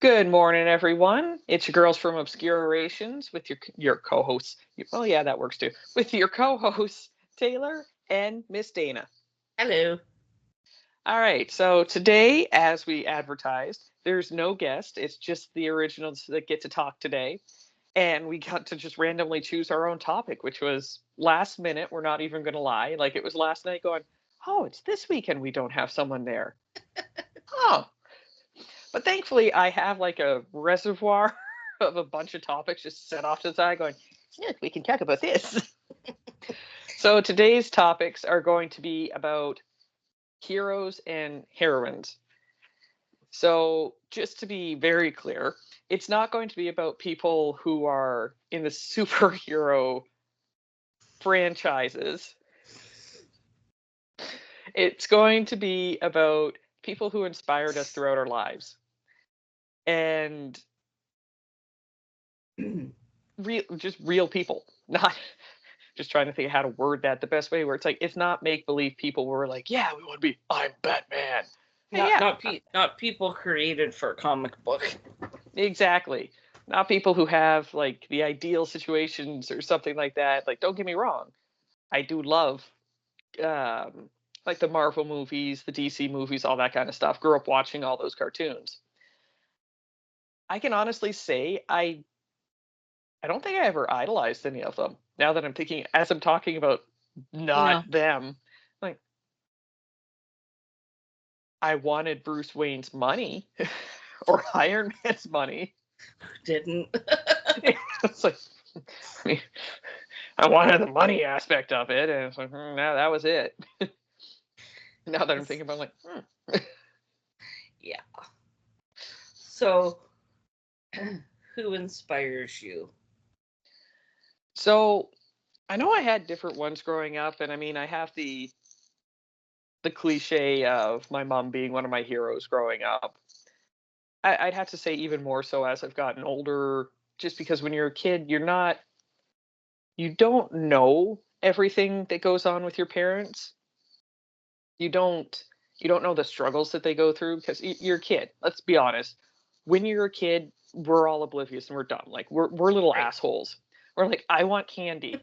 Good morning, everyone. It's your girls from Obscure Orations with your co-hosts. Oh yeah, that works too. With your co-hosts Taylor and Miss Dana. Hello. All right. So today, as we advertised, there's no guest. It's just the originals that get to talk today, and we got to just randomly choose our own topic, which was last minute. We're not even going to lie. Like it was last night. Going, oh, it's this weekend. We don't have someone there. Oh, but thankfully, I have like a reservoir of a bunch of topics just set off to the side going, look, we can talk about this. So today's topics are going to be about heroes and heroines. So just to be very clear, it's not going to be about people who are in the superhero franchises. It's going to be about people who inspired us throughout our lives. And real people, not just trying to think of how to word that the best way where it's like it's not make believe people were like, yeah, we want to be I'm Batman. Not Yeah, not pe- not people created for a comic book. exactly. Not people who have like the ideal situations or something like that. Like, don't get me wrong, I do love um like the Marvel movies, the DC movies, all that kind of stuff. Grew up watching all those cartoons. I can honestly say I don't think I ever idolized any of them. Now that I'm thinking, as I'm talking about not No, them, like I wanted Bruce Wayne's money or Iron Man's money. didn't. It's like, I mean, I wanted the money aspect of it, and it's like, no, that was it. Now that I'm thinking about, it, I'm like, Yeah. So, who inspires you? So I know I had different ones growing up, and I mean, I have the cliche of my mom being one of my heroes growing up. I'd have to say even more so as I've gotten older, just because when you're a kid, you don't know everything that goes on with your parents. You don't you don't know the struggles that they go through because you're a kid. Let's be honest. When you're a kid, we're all oblivious and we're dumb. Like we're little Right. assholes. We're like, I want candy.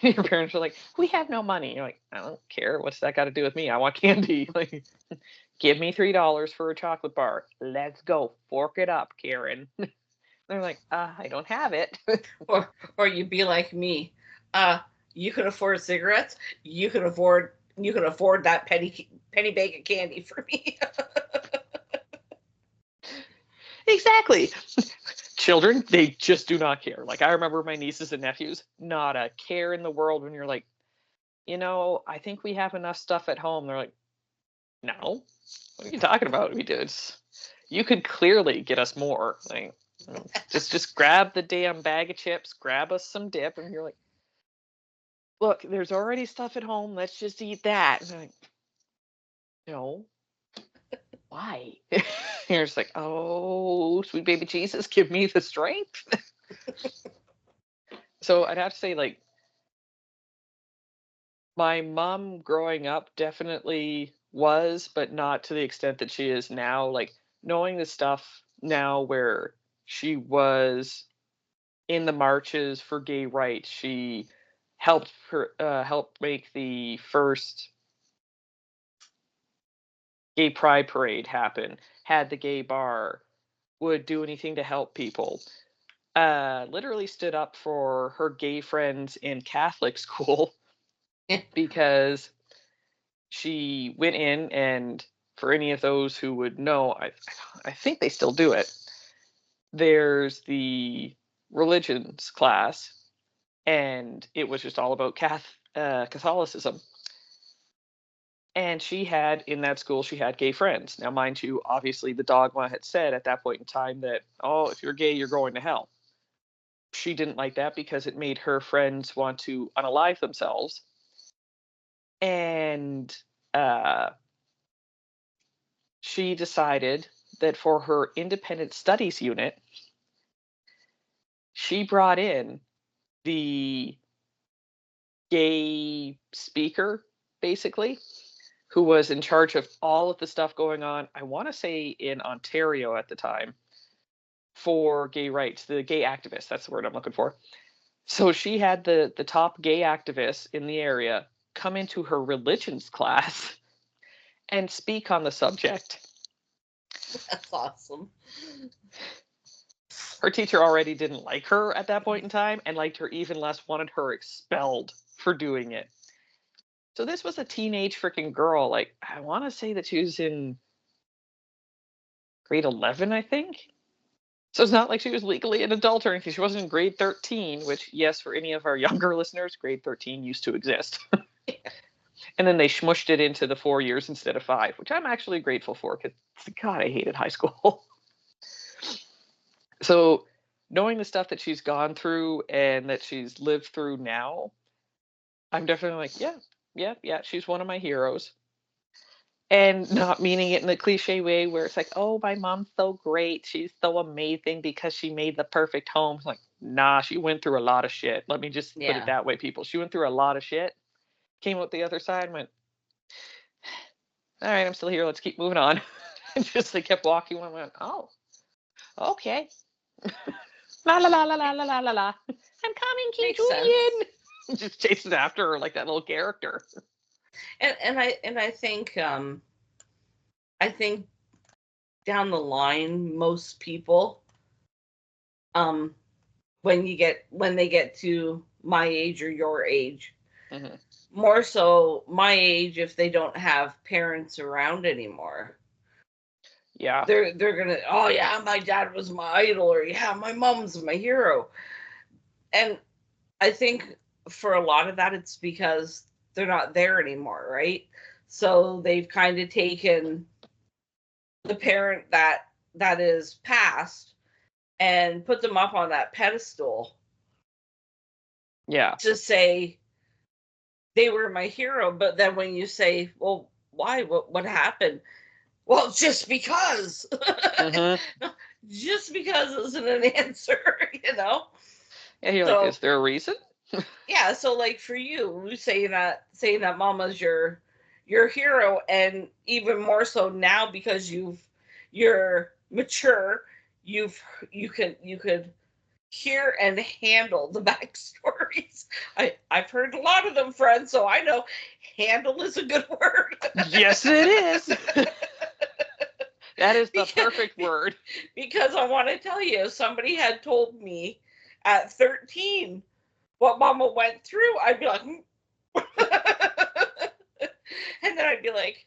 Your parents are like, we have no money. You're like, I don't care. What's that got to do with me? I want candy. Like, give me $3 for a chocolate bar. Let's go. Fork it up, Karen. They're like, I don't have it. Or you'd be like me. Uh, you can afford cigarettes. You can afford that penny bag of candy for me. Exactly. Children, they just do not care. Like I remember my nieces and nephews, not a care in the world when you're like, I think we have enough stuff at home. They're like, no, what are you talking about? We do. You could clearly get us more. Like, just grab the damn bag of chips, grab us some dip, and you're like, look, there's already stuff at home. Let's just eat that. And they're like, no, why? You're just like, oh, sweet baby Jesus, give me the strength. So I'd have to say, like, my mom growing up definitely was, but not to the extent that she is now. Like knowing the stuff now where she was in the marches for gay rights, she helped make the first gay pride parade happen, had the gay bar, would do anything to help people. Literally stood up for her gay friends in Catholic school because she went in and for any of those who would know, I think they still do it. There's the religions class, and it was just all about Catholicism. And she had in that school, she had gay friends. Now, mind you, obviously the dogma had said at that point in time that, oh, if you're gay, you're going to hell. She didn't like that because it made her friends want to unalive themselves. And uh, she decided that for her independent studies unit, she brought in the gay speaker, basically, who was in charge of all of the stuff going on. I want to say in Ontario at the time. for gay rights, the gay activists. That's the word I'm looking for. So she had the top gay activists in the area come into her religions class and speak on the subject. That's awesome. Her teacher already didn't like her at that point in time, and liked her even less, wanted her expelled for doing it. So this was a teenage freaking girl. Like, I want to say that she was in grade 11, I think. So it's not like she was legally an adult or anything. She wasn't in grade 13, which, yes, for any of our younger listeners, grade 13 used to exist. And then they smushed it into the 4 years instead of 5, which I'm actually grateful for, because, God, I hated high school. So knowing the stuff that she's gone through and that she's lived through now, I'm definitely like, yeah, she's one of my heroes. And not meaning it in the cliche way where it's like, oh, my mom's so great. She's so amazing because she made the perfect home. It's like, nah, she went through a lot of shit. Let me just put it that way, people. She went through a lot of shit, came out the other side and went, all right, I'm still here. Let's keep moving on. And just like kept walking and went, oh, okay. La la la la la la la la la. I'm coming, King Julian. Just chases after her like that little character. And I think down the line, most people, when they get to my age or your age, Mm-hmm. more so my age, if they don't have parents around anymore, yeah, they're gonna, oh yeah, my dad was my idol, or yeah, my mom's my hero. And I think for a lot of that, it's because they're not there anymore, right? So they've kind of taken the parent that is past and put them up on that pedestal. Yeah. To say they were my hero, but then when you say, well, why? What happened? Well, just because. Mm-hmm. Just because isn't an answer, you know? Yeah, you're like, is there a reason? Yeah, so like for you saying that mama's your hero, and even more so now because you're mature, you could hear and handle the backstories. I've heard a lot of them, friends, so I know handle is a good word. Yes, it is. That is the perfect word. Because I want to tell you, if somebody had told me at 13 what mama went through, I'd be like, and then I'd be like,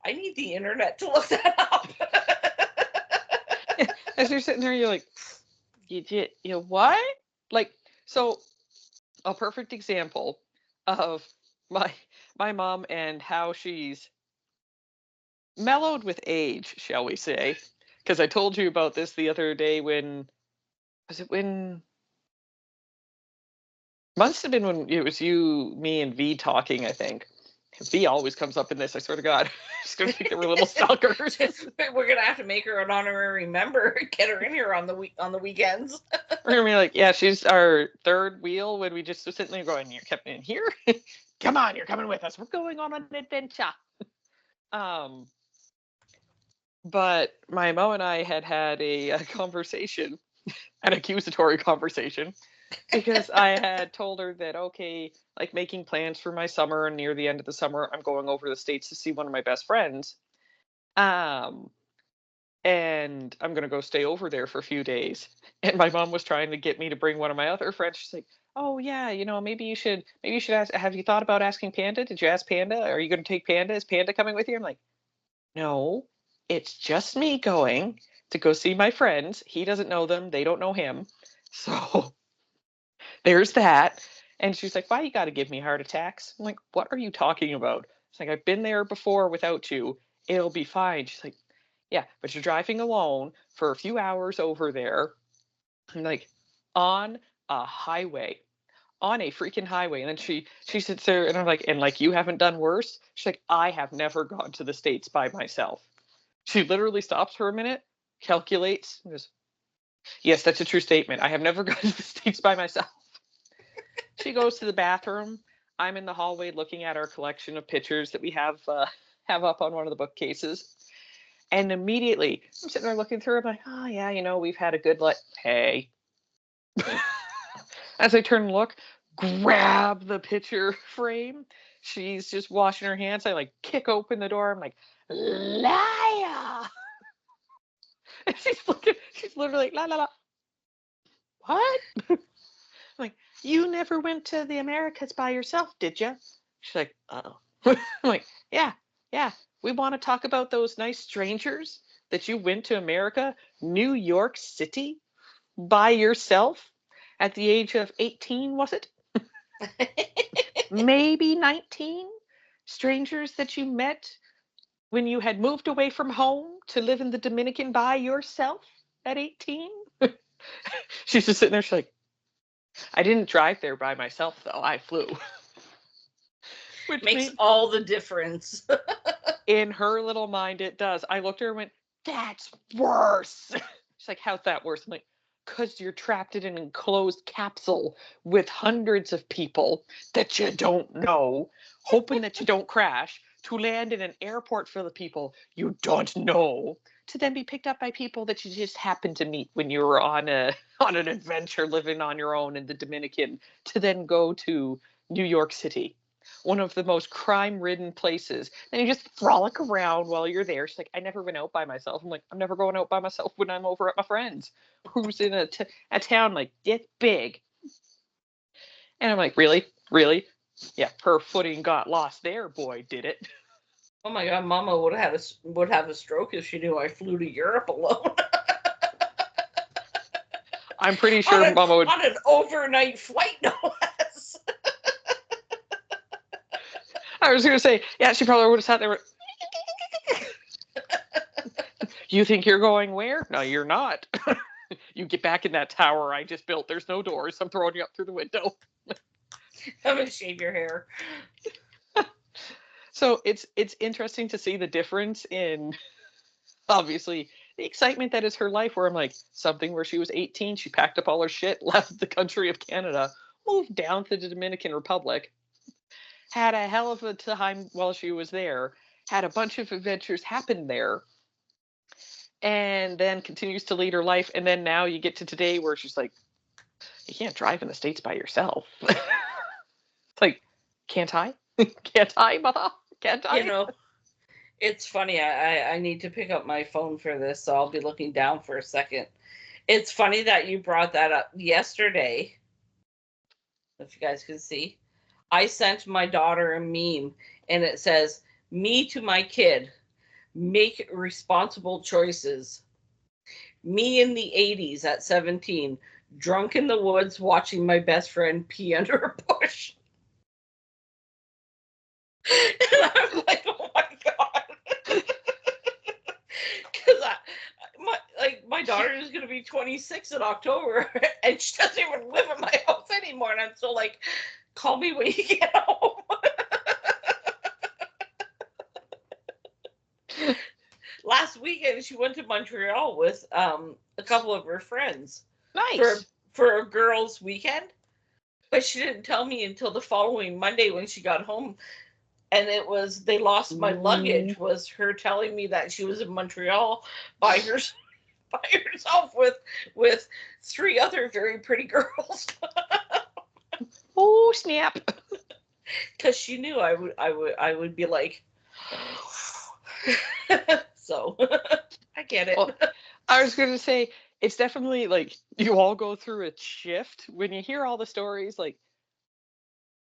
I need the internet to look that up. As you're sitting there, you're like, you what? Like, so a perfect example of my mom and how she's mellowed with age, shall we say? Because I told you about this the other day when must have been when it was you, me, and V talking, I think. V always comes up in this, I swear to God. She's gonna think that we're little stalkers. We're gonna have to make her an honorary member, get her in here on the weekends. We're gonna be like, yeah, she's our third wheel when we just were sitting there going, you're kept in here? Come on, you're coming with us. We're going on an adventure. But my mom and I had a conversation, an accusatory conversation, because I had told her that, okay, like making plans for my summer, and near the end of the summer, I'm going over to the States to see one of my best friends. And I'm going to go stay over there for a few days. And my mom was trying to get me to bring one of my other friends. She's like, oh yeah, maybe you should ask, have you thought about asking Panda? Did you ask Panda? Are you going to take Panda? Is Panda coming with you? I'm like, no, it's just me going to go see my friends. He doesn't know them. They don't know him. So there's that. And she's like, why you got to give me heart attacks? I'm like, what are you talking about? It's like, I've been there before without you. It'll be fine. She's like, yeah, but you're driving alone for a few hours over there. I'm like, on a highway, on a freaking highway. And then she sits there and I'm like, and like, you haven't done worse? She's like, I have never gone to the States by myself. She literally stops for a minute, calculates, and goes, yes, that's a true statement. I have never gone to the States by myself. She goes to the bathroom. I'm in the hallway looking at our collection of pictures that we have up on one of the bookcases. And immediately, I'm sitting there looking through. I'm like, oh yeah, we've had a good hey. As I turn and look, grab the picture frame. She's just washing her hands. I like kick open the door. I'm like, liar. And she's literally like, la la la. What? I'm like, you never went to the Americas by yourself, did you? She's like, oh. I'm like, yeah, yeah. We want to talk about those nice strangers that you went to America, New York City, by yourself at the age of 18, was it? Maybe 19? Strangers that you met when you had moved away from home to live in the Dominican by yourself at 18? She's just sitting there. She's like, I didn't drive there by myself, though. I flew. Which makes all the difference. In her little mind, it does. I looked at her and went, that's worse. She's like, how's that worse? I'm like, because you're trapped in an enclosed capsule with hundreds of people that you don't know, hoping that you don't crash, to land in an airport full of people you don't know, to then be picked up by people that you just happened to meet when you were on an adventure living on your own in the Dominican, to then go to New York City, one of the most crime-ridden places. And you just frolic around while you're there. She's like, I never went out by myself. I'm like, I'm never going out by myself when I'm over at my friend's, who's in a town like this big. And I'm like, really? Really? Yeah, her footing got lost there, boy, did it. Oh my God, Mama would have a stroke if she knew I flew to Europe alone. I'm pretty sure Mama would on an overnight flight, no less. I was gonna say, yeah, she probably would have sat there. You think you're going where? No, you're not. You get back in that tower I just built. There's no doors. I'm throwing you up through the window. I'm gonna shave your hair. So it's interesting to see the difference in, obviously, the excitement that is her life, where I'm like, something where she was 18, she packed up all her shit, left the country of Canada, moved down to the Dominican Republic, had a hell of a time while she was there, had a bunch of adventures happen there, and then continues to lead her life. And then now you get to today where she's like, you can't drive in the States by yourself. It's like, can't I? Can't I, mother? Can't I? It's funny. I need to pick up my phone for this, so I'll be looking down for a second. It's funny that you brought that up yesterday. If you guys can see, I sent my daughter a meme, and it says, "Me to my kid, make responsible choices. Me in the 80s at 17, drunk in the woods watching my best friend pee under a bush." And I'm like, oh my God. Because my daughter is going to be 26 in October, and she doesn't even live in my house anymore. And I'm still like, call me when you get home. Last weekend, she went to Montreal with a couple of her friends. Nice. For a girls' weekend. But she didn't tell me until the following Monday when she got home. And it was, they lost my luggage, was her telling me that she was in Montreal by herself with three other very pretty girls. Oh, snap. Because she knew I would be like, so I get it. Well, I was going to say, it's definitely like you all go through a shift when you hear all the stories. Like,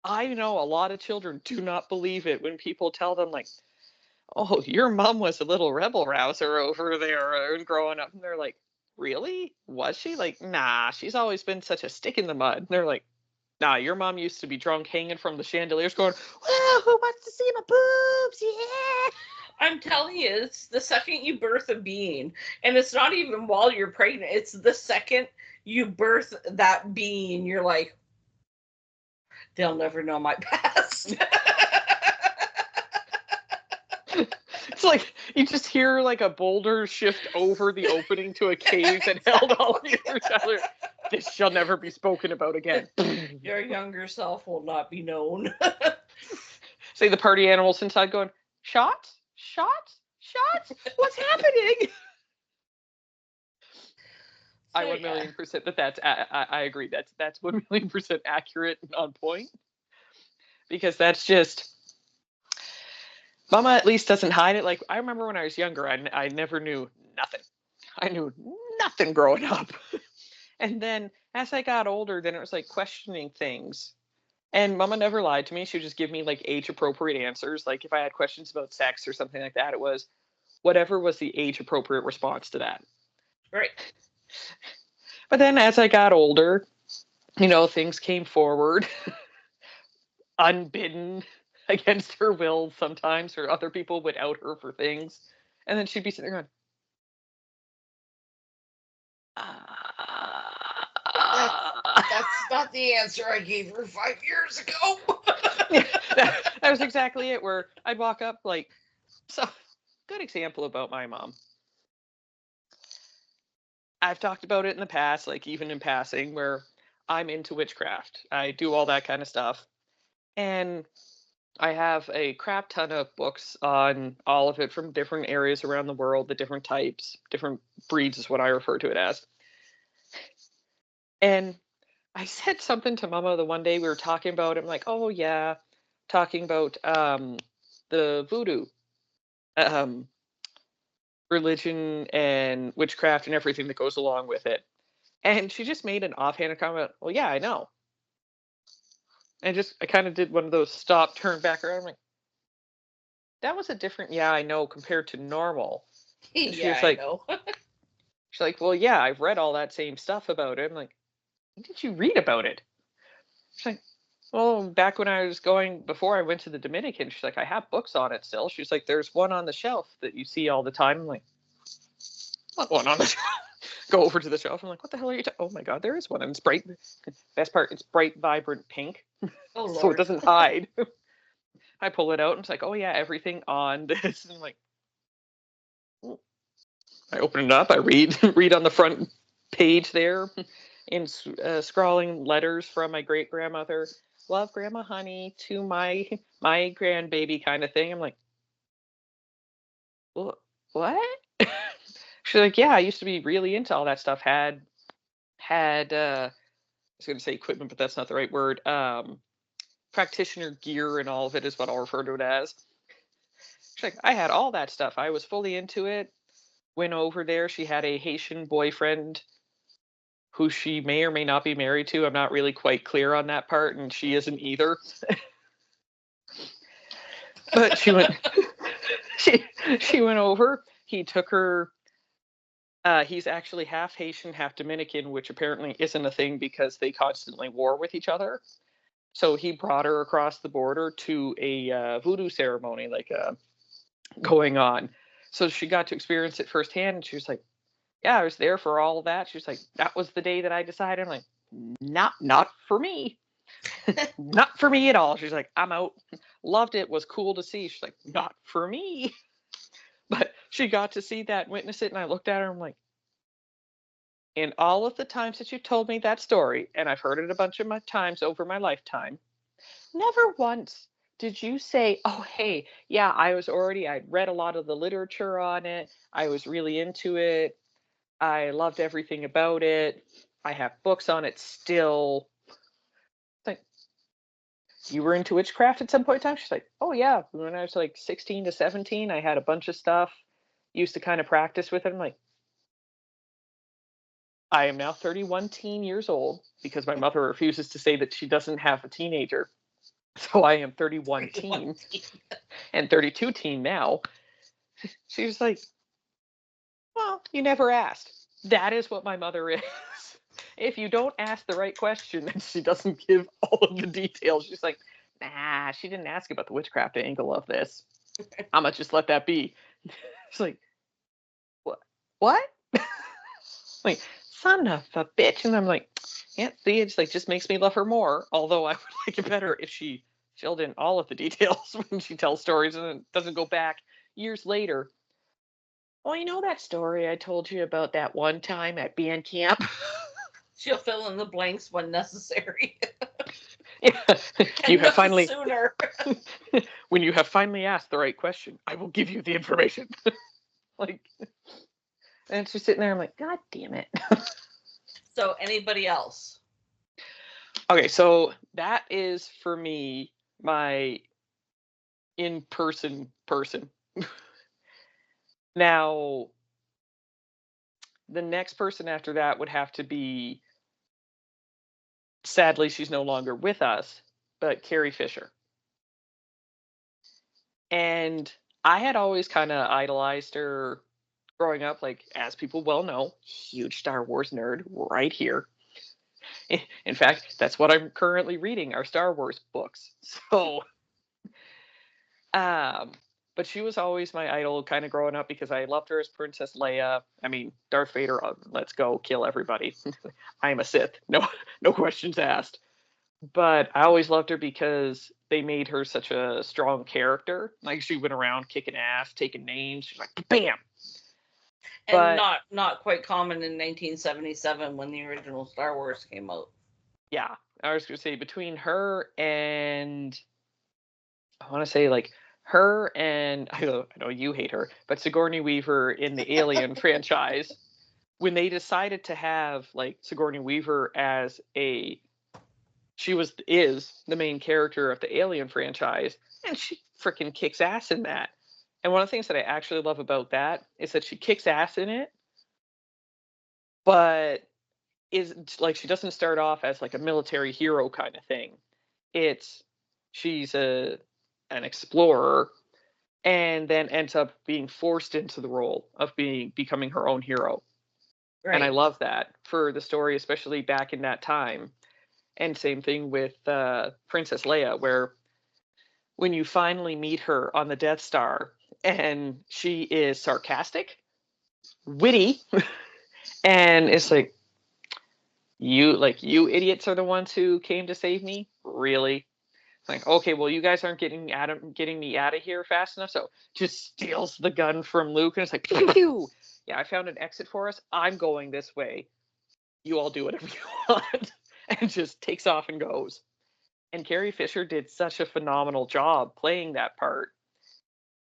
I know a lot of children do not believe it when people tell them, like, oh, your mom was a little rebel rouser over there growing up. And they're like, really? Was she? Like, nah, she's always been such a stick in the mud. And they're like, nah, your mom used to be drunk hanging from the chandeliers going, well, who wants to see my boobs? Yeah. I'm telling you, it's the second you birth a being. And it's not even while you're pregnant. It's the second you birth that being, you're like, they'll never know my past. It's like you just hear like a boulder shift over the opening to a cave that held all of your childhood. This shall never be spoken about again. Your younger self will not be known. Say the party animals inside going, shots, shots, shots? What's happening? So, I 1,000,000% that's I agree. That's 1,000,000% accurate and on point, because that's just Mama at least doesn't hide it. Like, I remember when I was younger, I never knew nothing. I knew nothing growing up. And then as I got older, then it was like questioning things. And Mama never lied to me. She would just give me like age appropriate answers. Like if I had questions about sex or something like that, it was whatever was the age appropriate response to that. right. But then as I got older, things came forward unbidden, against her will sometimes, or other people would out her for things. And then she'd be sitting there going, That's "Ah." that's not the answer I gave her 5 years ago. Yeah, that was exactly it, where I'd walk up like, so good example about my mom. I've talked about it in the past, like even in passing, where I'm into witchcraft. I do all that kind of stuff. And I have a crap ton of books on all of it from different areas around the world, the different types, different breeds is what I refer to it as. And I said something to Mama the one day we were talking about it. I'm like, oh yeah, talking about the voodoo um, religion and witchcraft and everything that goes along with it. And she just made an offhanded comment. Well, yeah, I know. And I kind of did one of those stop, turn back around. I'm like, that was a different, yeah, I know, compared to normal. And she Yeah, was I like, know. well, yeah, I've read all that same stuff about it. I'm like, when did you read about it? She's like, well, back when I was before I went to the Dominican, she's like, I have books on it still. She's like, there's one on the shelf that you see all the time. I'm like, what one on the shelf? Go over to the shelf. I'm like, what the hell are you talking? Oh my God, there is one. And it's bright. Best part, it's bright, vibrant pink. Oh So it Lord. doesn't hide. I pull it out and it's like, oh yeah, everything on this. And I'm like, "Hmm." I open it up. I read on the front page there in scrawling letters from my great grandmother. Love, Grandma Honey, to my grandbaby, kind of thing. I'm like, well, what? She's like, yeah, I used to be really into all that stuff. Had I was going to say equipment, but that's not the right word. Practitioner gear and all of it is what I'll refer to it as. She's like, I had all that stuff. I was fully into it. Went over there. She had a Haitian boyfriend who she may or may not be married to. I'm not really quite clear on that part, and she isn't either. But she she went over. He took her. He's actually half Haitian, half Dominican, which apparently isn't a thing because they constantly war with each other. So he brought her across the border to a voodoo ceremony, like going on. So she got to experience it firsthand, and she was like, "Yeah, I was there for all of that." She was like, "That was the day that I decided." I'm like, "Not for me, not for me at all." She's like, "I'm out." Loved it. Was cool to see. She's like, "Not for me." But she got to see that, witness it, and I looked at her. I'm like, in all of the times that you told me that story, and I've heard it a bunch of my times over my lifetime, never once did you say, "Oh, hey, yeah, I'd read a lot of the literature on it. I was really into it. I loved everything about it. I have books on it still." Like, you were into witchcraft at some point in time? She's like, "Oh, yeah. When I was like 16 to 17, I had a bunch of stuff. Used to kind of practice with it." I'm like, I am now 31 teen years old because my mother refuses to say that she doesn't have a teenager. So I am 31 teen and 32 teen now. She was like, well, you never asked. That is what my mother is. If you don't ask the right question and she doesn't give all of the details, she's like, nah, she didn't ask about the witchcraft angle of this. I'm going to just let that be. She's like, what? What? Like, son of a bitch. And I'm like, yeah, see, it's like just makes me love her more. Although I would like it better if she filled in all of the details when she tells stories and it doesn't go back years later. Well, that story I told you about that one time at band camp? She'll fill in the blanks when necessary. You and have no finally, sooner. when you have finally asked the right question, I will give you the information. Like, and she's sitting there. I'm like, God damn it. So, anybody else? Okay, so that is for me my in-person person. Now, the next person after that would have to be, sadly, she's no longer with us, but Carrie Fisher. And I had always kind of idolized her growing up, like, as people well know, huge Star Wars nerd right here. In fact, that's what I'm currently reading, our Star Wars books. So, um, but she was always my idol kind of growing up because I loved her as Princess Leia. I mean, Darth Vader, let's go kill everybody. I'm a Sith. No, no questions asked. But I always loved her because they made her such a strong character. Like, she went around kicking ass, taking names. She's like, bam. And But not quite common in 1977 when the original Star Wars came out. yeah, I was gonna say between her and, I want to say, like, her and, I know you hate her, but Sigourney Weaver in the Alien franchise, when they decided to have like Sigourney Weaver as a, she is the main character of the Alien franchise, and she freaking kicks ass in that. And one of the things that I actually love about that is that she kicks ass in it, but is like, she doesn't start off as like a military hero kind of thing. It's, she's an explorer, and then ends up being forced into the role of becoming her own hero. And I Right. love that for the story, especially back in that time. And same thing with Princess Leia, where when you finally meet her on the Death Star, and she is sarcastic, witty, and it's like, you idiots are the ones who came to save me, really? Like, okay, well, you guys aren't getting me out of here fast enough, so just steals the gun from Luke, and it's like, pew, pew, pew. Yeah, I found an exit for us. I'm going this way. You all do whatever you want, and just takes off and goes. And Carrie Fisher did such a phenomenal job playing that part,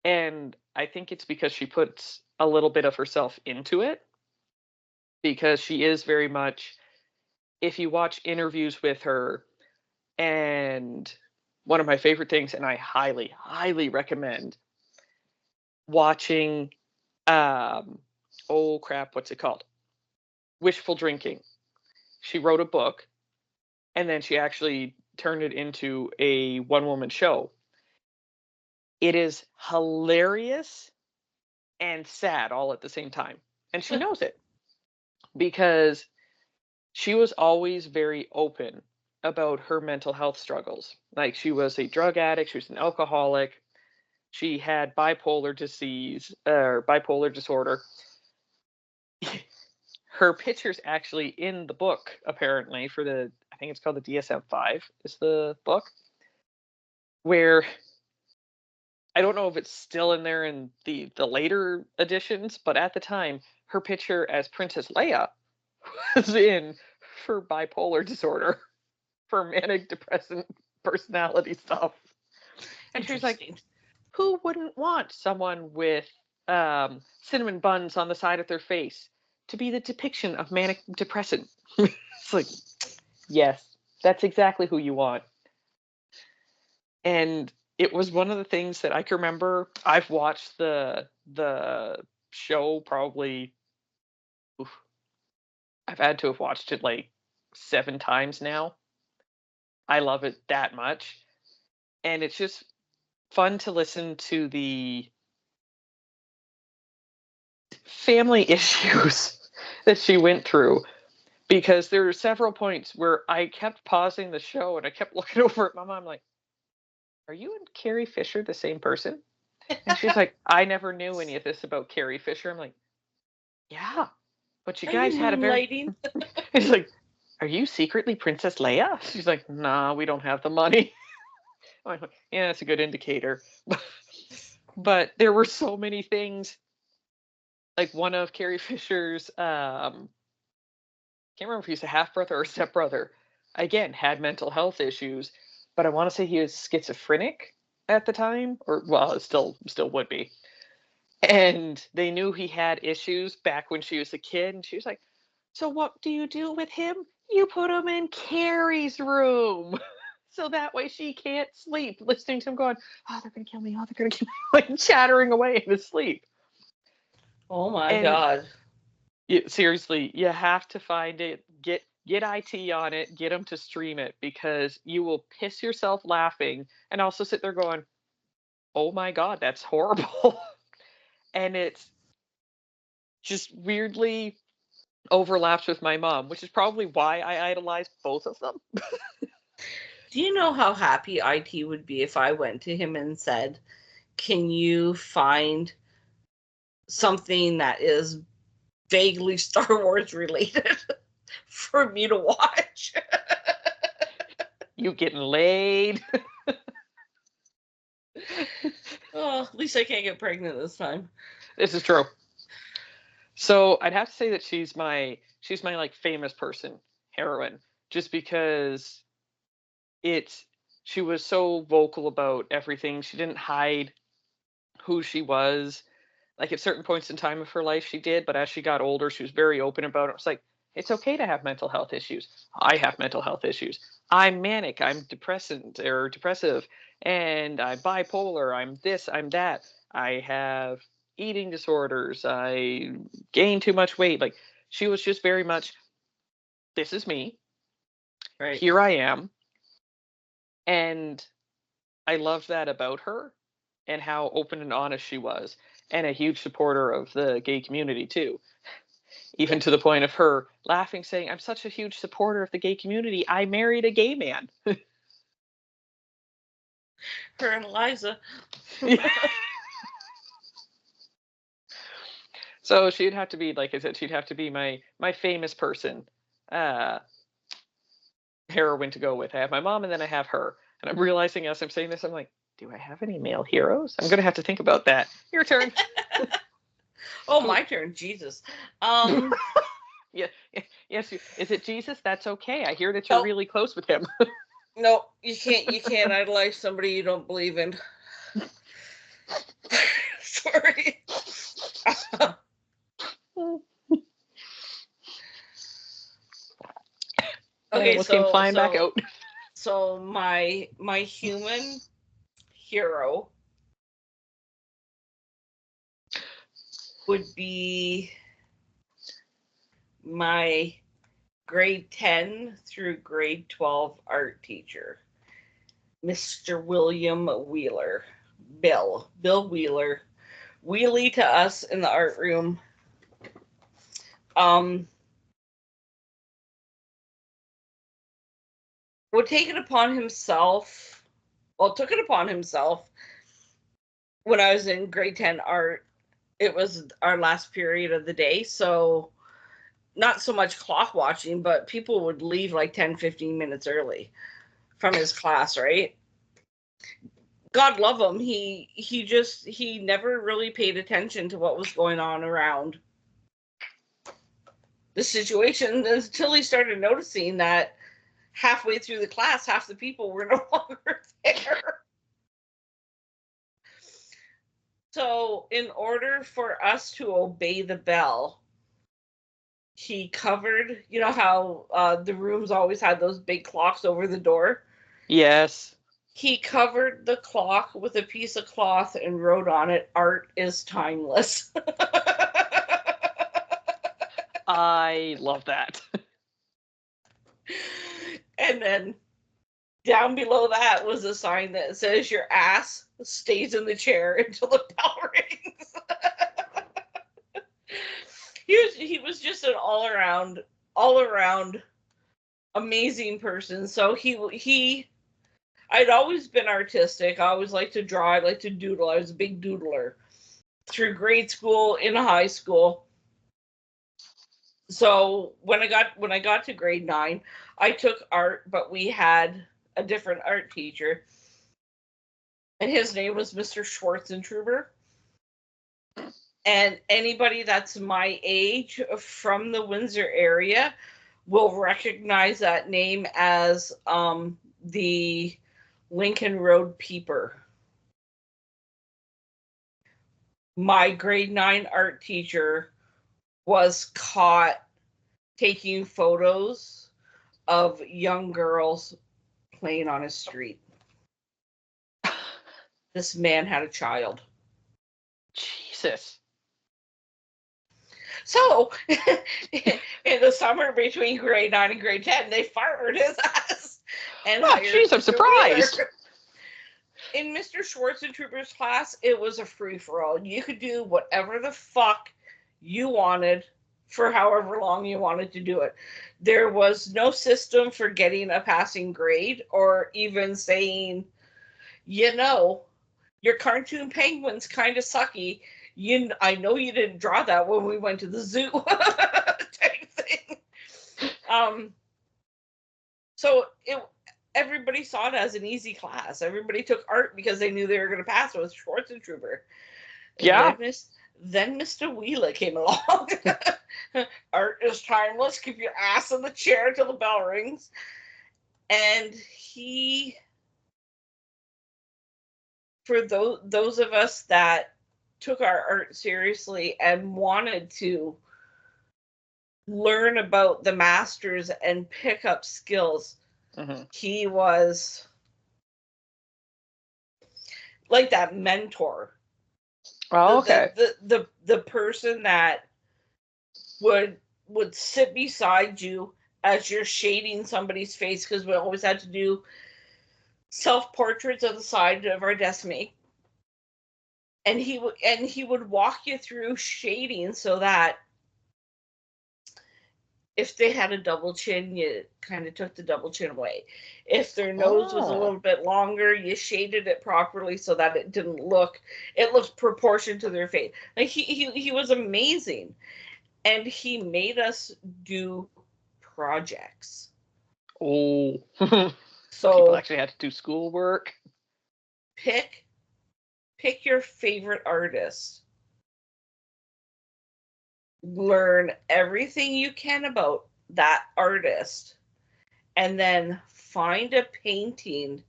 and I think it's because she puts a little bit of herself into it, because she is very much. If you watch interviews with her, and one of my favorite things, and I highly, highly recommend watching, um, oh crap, what's it called? Wishful Drinking. She wrote a book, and then she actually turned it into a one woman show. It is hilarious and sad all at the same time. And she knows it, because she was always very open about her mental health struggles. Like, she was a drug addict, she was an alcoholic, she had bipolar disease, or bipolar disorder. Her picture's actually in the book, apparently, for the, I think it's called the DSM-5 is the book, where I don't know if it's still in there in the later editions, but at the time, her picture as Princess Leia was in for bipolar disorder, for manic depressant personality stuff. And she's like, Interesting. who wouldn't want someone with cinnamon buns on the side of their face to be the depiction of manic depressant? It's like, yes, that's exactly who you want. And it was one of the things that I can remember. I've watched the show probably, oof, I've had to have watched it like 7 times now. I love it that much. And it's just fun to listen to the family issues that she went through, because there were several points where I kept pausing the show and I kept looking over at my mom like, "Are you and Carrie Fisher the same person?" And she's like, "I never knew any of this about Carrie Fisher." I'm like, "Yeah, but you Are you guys had a very." moonlighting? He's like, "Are you secretly Princess Leia?" She's like, "Nah, we don't have the money." I'm like, "Yeah, that's a good indicator." But there were so many things. Like, one of Carrie Fisher's, can't remember if he's a half brother or step brother, again, had mental health issues, but I want to say he was schizophrenic at the time, or well, it still would be. And they knew he had issues back when she was a kid, and she was like, "So what do you do with him? You put him in Carrie's room." So that way she can't sleep, listening to him going, "Oh, they're gonna kill me! Oh, they're gonna kill me!" Like chattering away in his sleep. Oh my And God. seriously, you have to find it. Get IT on it. Get them to stream it because you will piss yourself laughing, and also sit there going, "Oh my God, that's horrible." And it's just weirdly overlaps with my mom, which is probably why I idolize both of them. Do you know how happy IT would be if I went to him and said, "Can you find something that is vaguely Star Wars related for me to watch?" You getting laid? Oh, at least I can't get pregnant this time. This is true. So I'd have to say that she's my like famous person heroine, just because it's she was so vocal about everything. She didn't hide who she was. Like at certain points in time of her life, she did, but as she got older, she was very open about it. It's like it's okay to have mental health issues. I have mental health issues. I'm manic. I'm depressant or depressive, and I'm bipolar. I'm this. I'm that. I have eating disorders. I gain too much weight. Like she was just very much, this is me. Right. Here I am, and I loved that about her and how open and honest she was, and a huge supporter of the gay community too. Even to the point of her laughing, saying, "I'm such a huge supporter of the gay community. I married a gay man." Her and Eliza. So she'd have to be, like I said, she'd have to be my famous person, uh, heroine to go with. I have my mom, and then I have her. And I'm realizing as I'm saying this, I'm like, do I have any male heroes? I'm gonna have to think about that. Your turn. Oh, my turn. Jesus. Yeah, yes. Is it Jesus? That's okay. I hear that you're Nope. really close with him. No, you can't idolize somebody you don't believe in. Sorry. Okay, Almost came flying back out. so my human hero would be my grade 10 through grade 12 art teacher, Mr. William Wheeler. Bill Wheeler. Wheelie to us in the art room. Would take it upon himself. Well, took it upon himself when I was in grade 10 art. It was our last period of the day, so not so much clock watching, but people would leave like 10-15 minutes early from his class, right? God love him. He never really paid attention to what was going on around the situation until he started noticing that halfway through the class, half the people were no longer there. So in order for us to obey the bell, he covered, you know how the rooms always had those big clocks over the door? Yes. He covered the clock with a piece of cloth and wrote on it, "Art is timeless." I love that. And then down below that was a sign that says, "Your ass stays in the chair until the bell rings." He was just an all around amazing person. So I'd always been artistic. I always liked to draw. I liked to doodle. I was a big doodler through grade school, in high school. So when I got to grade 9, I took art, but we had a different art teacher, and his name was Mr. Schwarzentruber. And anybody that's my age from the Windsor area will recognize that name as the Lincoln Road Peeper. My grade 9 art teacher was caught taking photos of young girls playing on his street. This man had a child. Jesus. So, in the summer between grade 9 and grade 10, they fired his ass and hired Jeez, I'm Mr. surprised. Wheeler. In Mr. Schwarzentrooper's class, it was a free-for-all. You could do whatever the fuck you wanted for however long you wanted to do it. There was no system for getting a passing grade or even saying, you know, your cartoon penguin's kind of sucky. I know you didn't draw that when we went to the zoo. Type thing. So everybody saw it as an easy class. Everybody took art because they knew they were going to pass with Schwarzentrooper. Yeah. Then Mr. Wheeler came along. Art is timeless. Keep your ass in the chair till the bell rings. And he, for those of us that took our art seriously and wanted to learn about the masters and pick up skills, he was like that mentor. Oh, okay. The person that would sit beside you as you're shading somebody's face, because we always had to do self-portraits of the side of our decimate. And he would walk you through shading so that if they had a double chin, you kind of took the double chin away. If their nose was a little bit longer, you shaded it properly so that it looked proportioned to their face. Like he was amazing. And he made us do projects. Oh. So people actually had to do schoolwork. Pick your favorite artist. Learn everything you can about that artist, and then find a painting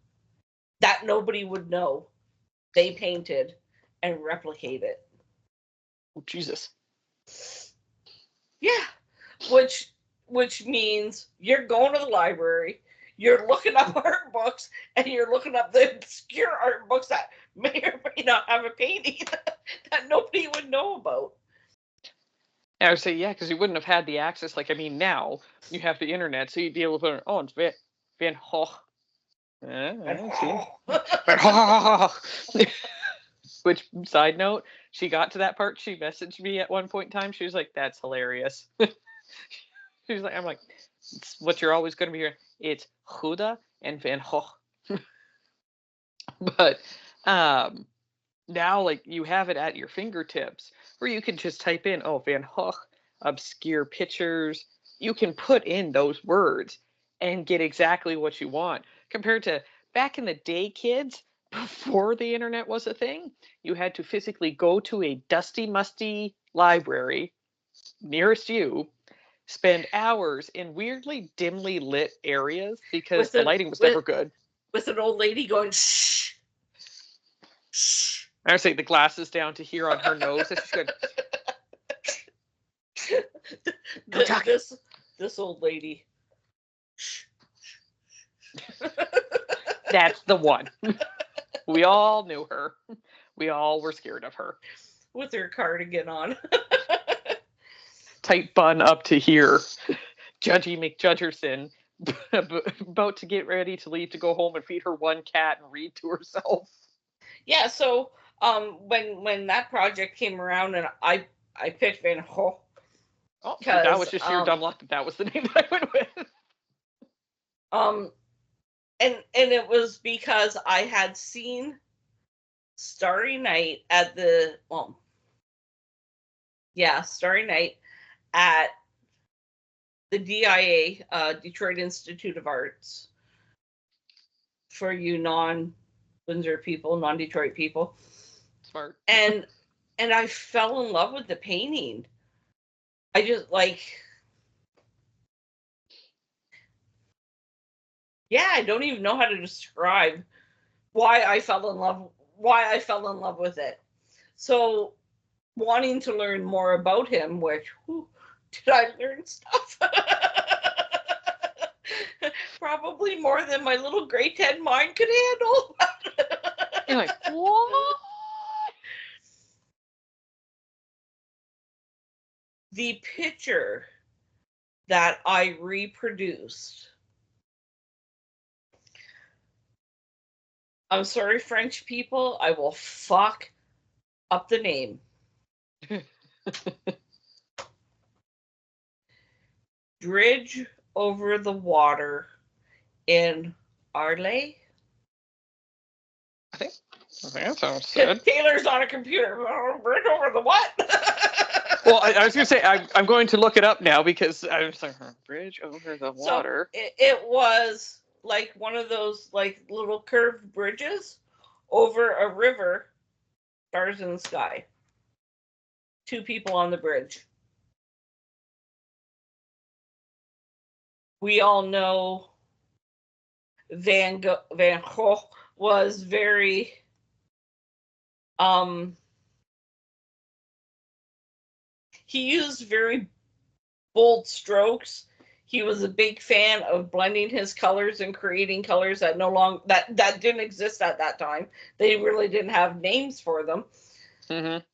that nobody would know they painted and replicate it. Oh, Jesus. Yeah. Which means you're going to the library, you're looking up art books, and you're looking up the obscure art books that may or may not have a painting that nobody would know about. I would say, yeah, because you wouldn't have had the access. Like, I mean, now you have the internet, so you'd be able to put, oh, it's Van Gogh. Which, side note, she got to that part, she messaged me at one point in time, she was like, that's hilarious. She was like, I'm like, it's what you're always going to be hearing. It's Huda and Van Gogh. But now, like, you have it at your fingertips, where you can just type in, oh, Van Gogh, obscure pictures. You can put in those words and get exactly what you want. Compared to back in the day, kids, before the internet was a thing, you had to physically go to a dusty, musty library nearest you, spend hours in weirdly dimly lit areas because the lighting was never good. With an old lady going, shh. I would say the glasses down to here on her nose. She's good. This old lady. That's the one. We all knew her. We all were scared of her. With her cardigan on. Tight bun up to here. Judgy McJudgerson about to get ready to leave to go home and feed her one cat and read to herself. Yeah, so when that project came around and I picked Van Gogh. Oh, that was just sheer dumb luck that was the name that I went with. And it was because I had seen Starry Night at the Starry Night at the DIA, Detroit Institute of Arts, for you non-Windsor people, non-Detroit people. Smart. And I fell in love with the painting. I just I don't even know how to describe why I fell in love with it. So wanting to learn more about him, which did I learn stuff? Probably more than my little grade 10 mind could handle. You're like, what? The picture that I reproduced. I'm sorry, French people, I will fuck up the name. Bridge over the water in Arles. I think that sounds good. Taylor's on a computer. Bridge over the what? Well, I was going to say, I'm going to look it up now because I was like, bridge over the water. So it was like one of those like little curved bridges over a river, stars in the sky. 2 people on the bridge. We all know Van Gogh was very he used very bold strokes. He was a big fan of blending his colors and creating colors that that didn't exist at that time. They really didn't have names for them. Mm-hmm.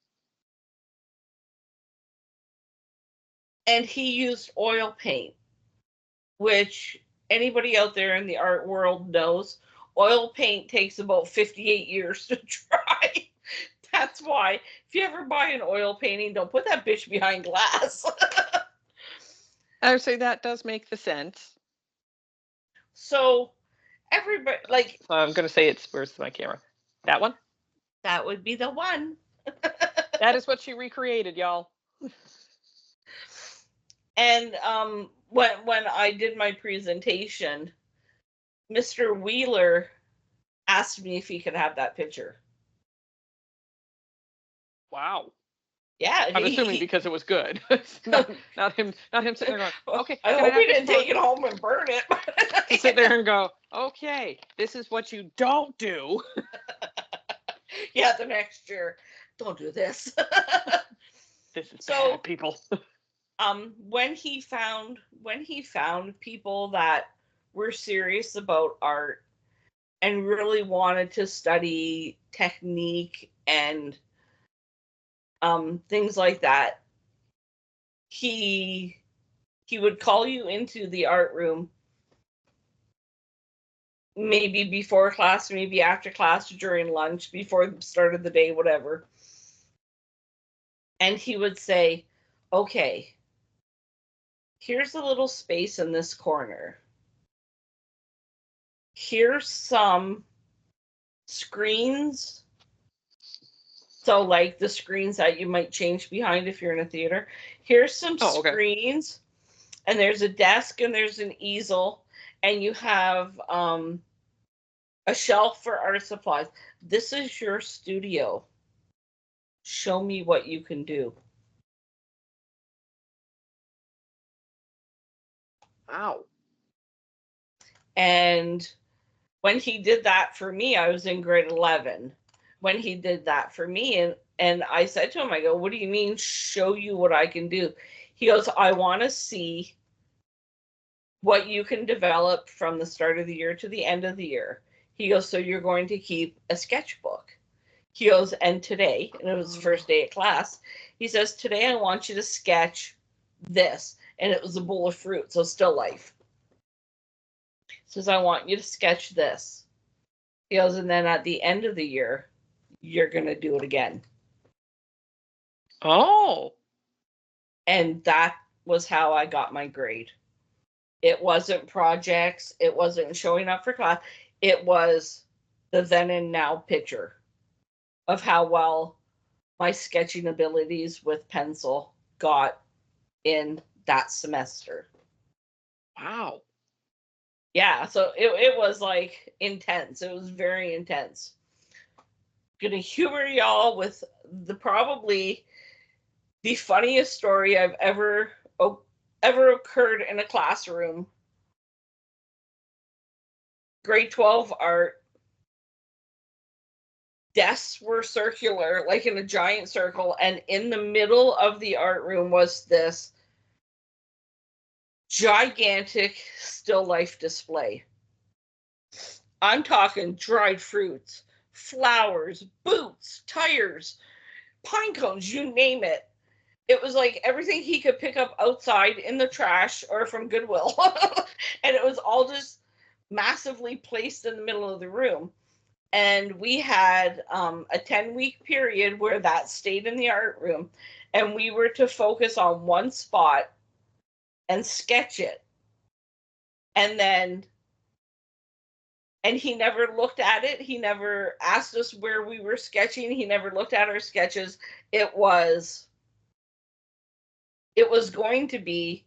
And he used oil paint, which anybody out there in the art world knows. Oil paint takes about 58 years to dry. That's why, if you ever buy an oil painting, don't put that bitch behind glass. I would say that does make the sense. So, everybody, like... So I'm going to say where's my camera? That one? That would be the one. That is what she recreated, y'all. And when I did my presentation, Mr. Wheeler asked me if he could have that picture. Wow. Yeah, I'm assuming because it was good. not him sitting there going, okay. I hope he didn't take it home and burn it. To sit there and go, okay, this is what you don't do. Yeah, the next year, don't do this. This is bad, people. When he found people that were serious about art and really wanted to study technique and things like that, he would call you into the art room, maybe before class, maybe after class, during lunch, before the start of the day, whatever. And he would say, okay, here's a little space in this corner. Here's some screens. So like the screens that you might change behind if you're in a theater. Here's some screens, and there's a desk and there's an easel, and you have a shelf for art supplies. This is your studio. Show me what you can do. Wow. And when he did that for me, I was in grade 11. When he did that for me, and I said to him, I go, what do you mean, show you what I can do? He goes, I want to see what you can develop from the start of the year to the end of the year. He goes, so you're going to keep a sketchbook. He goes, and today, and it was the first day of class, he says, today I want you to sketch this. And it was a bowl of fruit, so still life. He says, I want you to sketch this. He goes, and then at the end of the year, you're going to do it again. Oh. And that was how I got my grade. It wasn't projects. It wasn't showing up for class. It was the then and now picture of how well my sketching abilities with pencil got in that semester. Wow. Yeah, so it was like intense. It was very intense. Gonna humor y'all with probably the funniest story I've ever occurred in a classroom. Grade 12 art. desks were circular, like in a giant circle, and in the middle of the art room was this gigantic still life display. I'm talking dried fruits, flowers, boots, tires, pine cones, you name it. It was like everything he could pick up outside in the trash or from Goodwill. And it was all just massively placed in the middle of the room. And we had a 10-week period where that stayed in the art room. And we were to focus on one spot and sketch it. And he never looked at it. He never asked us where we were sketching. He never looked at our sketches. It was going to be,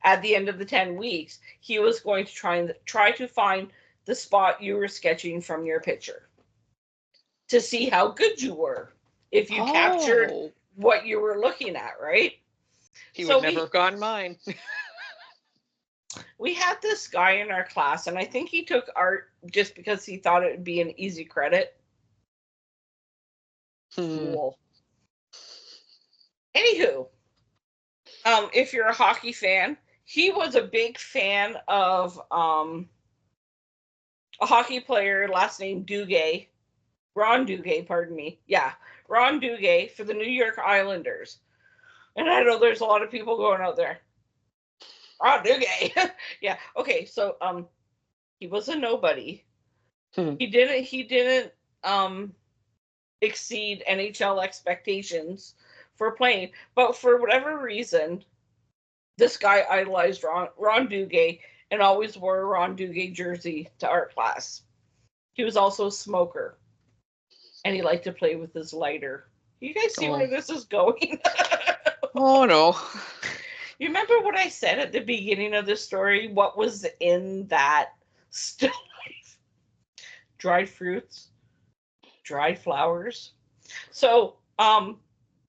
at the end of the 10 weeks, he was going to try to find the spot you were sketching from your picture to see how good you were, if you captured what you were looking at, right? He would never have gotten mine. We had this guy in our class, and I think he took art just because he thought it would be an easy credit. Cool. Anywho, if you're a hockey fan, he was a big fan of a hockey player, last name Duguay. Ron Duguay, pardon me. Yeah, Ron Duguay for the New York Islanders. And I know there's a lot of people going out there. Ron Duguay. Yeah. Okay. So he was a nobody. He didn't exceed NHL expectations for playing, but for whatever reason, this guy idolized Ron Duguay and always wore a Ron Duguay jersey to art class. He was also a smoker, and he liked to play with his lighter. You guys see where this is going? Oh no. You remember what I said at the beginning of the story? What was in that still life? Dried fruits, dried flowers. So,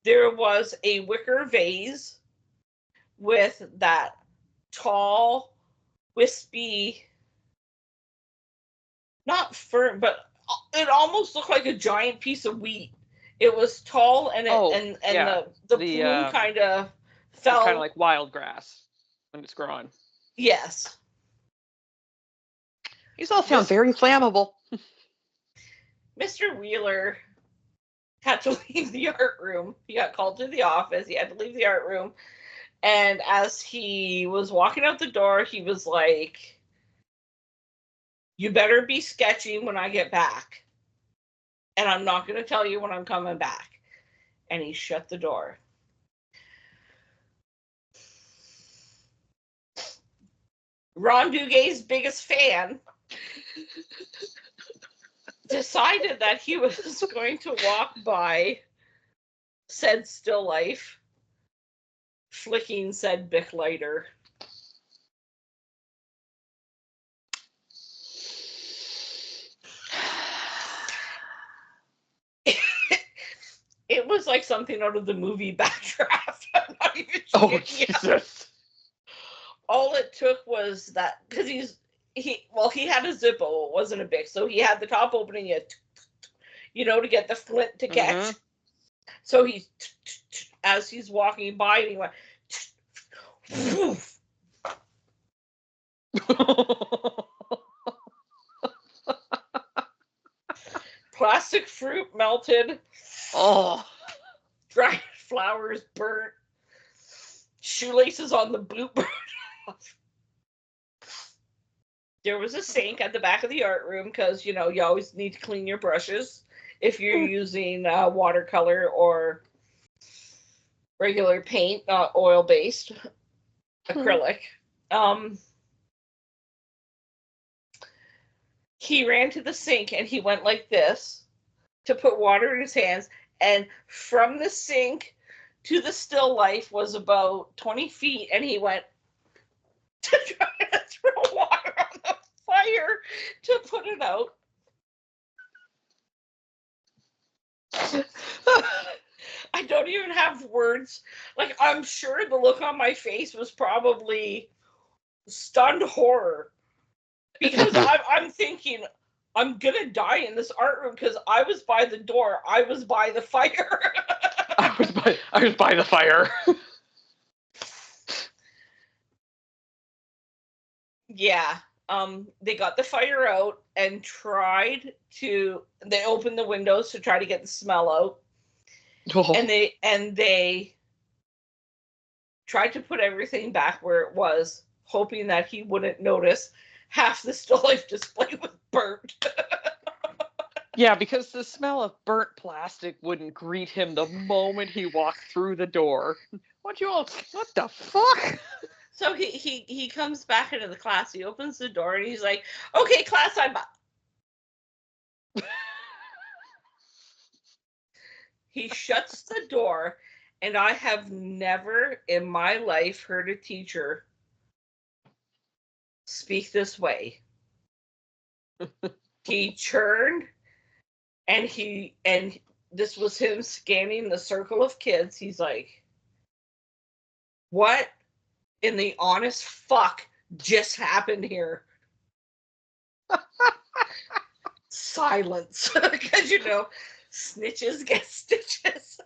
there was a wicker vase with that tall, wispy, not firm, but it almost looked like a giant piece of wheat. It was tall, and the plume kind of fell. Kind of like wild grass when it's growing. Yes. These all sound very flammable. Mr. Wheeler had to leave the art room. He got called to the office. He had to leave the art room. And as he was walking out the door, he was like, "You better be sketching when I get back. And I'm not going to tell you when I'm coming back." And he shut the door. Ron Duguay's biggest fan decided that he was going to walk by said still life, flicking said Bic lighter. It was like something out of the movie Backdraft. I'm not even joking. Oh, Jesus. All it took was that, because he had a Zippo, it wasn't a Bic, so he had the top opening, to get the flint to catch. Mm-hmm. So as he's walking by, he went, plastic fruit melted. Oh. Dried flowers burnt. Shoelaces on the boot burned off. There was a sink at the back of the art room because, you always need to clean your brushes if you're using watercolor or regular paint, not oil-based acrylic. He ran to the sink and he went like this to put water in his hands, and from the sink to the still life was about 20 feet, and he went to try to throw water on the fire to put it out. I don't even have words. Like, I'm sure the look on my face was probably stunned horror, because I'm thinking, I'm gonna die in this art room because I was by the door. I was by the fire. I was by the fire. Yeah. They got the fire out and they opened the windows to try to get the smell out. Oh. And they tried to put everything back where it was, hoping that he wouldn't notice half the still life display was burnt. Yeah, because the smell of burnt plastic wouldn't greet him the moment he walked through the door. What the fuck? So he comes back into the class. He opens the door and he's like, "Okay, class, I'm up." He shuts the door, and I have never in my life heard a teacher speak this way. He turned, and this was him scanning the circle of kids. He's like, "What in the honest fuck just happened here?" Silence, because snitches get stitches.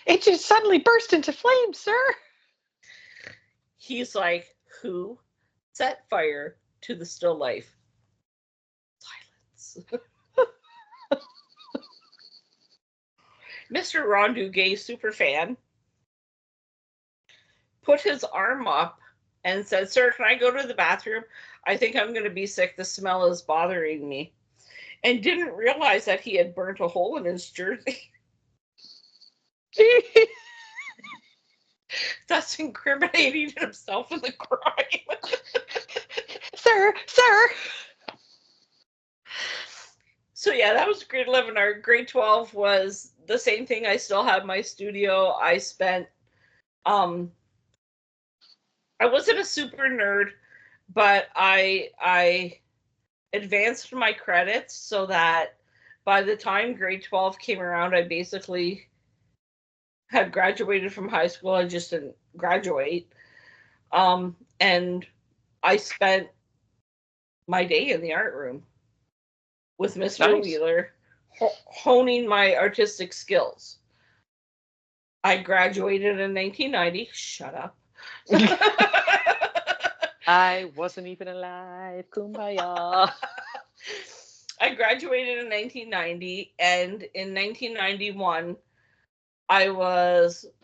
It just suddenly burst into flames, sir. He's like, "Who set fire to the still life?" Silence. Mr. Rondu, gay superfan, put his arm up and said, "Sir, can I go to the bathroom? I think I'm going to be sick. The smell is bothering me." And didn't realize that he had burnt a hole in his jersey. Thus incriminating himself in the crime. Sir. So yeah, that was grade 11. Our grade 12 was the same thing. I still had my studio. I spent, I wasn't a super nerd, but I advanced my credits so that by the time grade 12 came around, I basically had graduated from high school. I just didn't graduate. And I spent my day in the art room with Mr. Nice. Wheeler, honing my artistic skills. I graduated in 1990. Shut up. I wasn't even alive. Kumbaya. I graduated in 1990, and in 1991,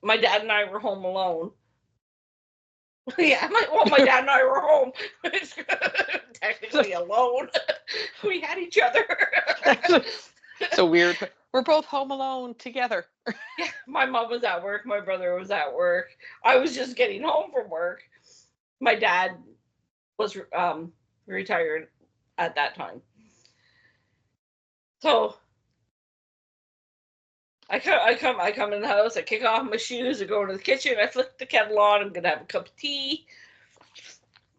my dad and I were home alone. Yeah, my dad and I were home. Technically alone. We had each other. So weird. We're both home alone together. Yeah, my mom was at work. My brother was at work. I was just getting home from work. My dad was retired at that time. So I come in the house. I kick off my shoes. I go into the kitchen. I flick the kettle on. I'm gonna have a cup of tea.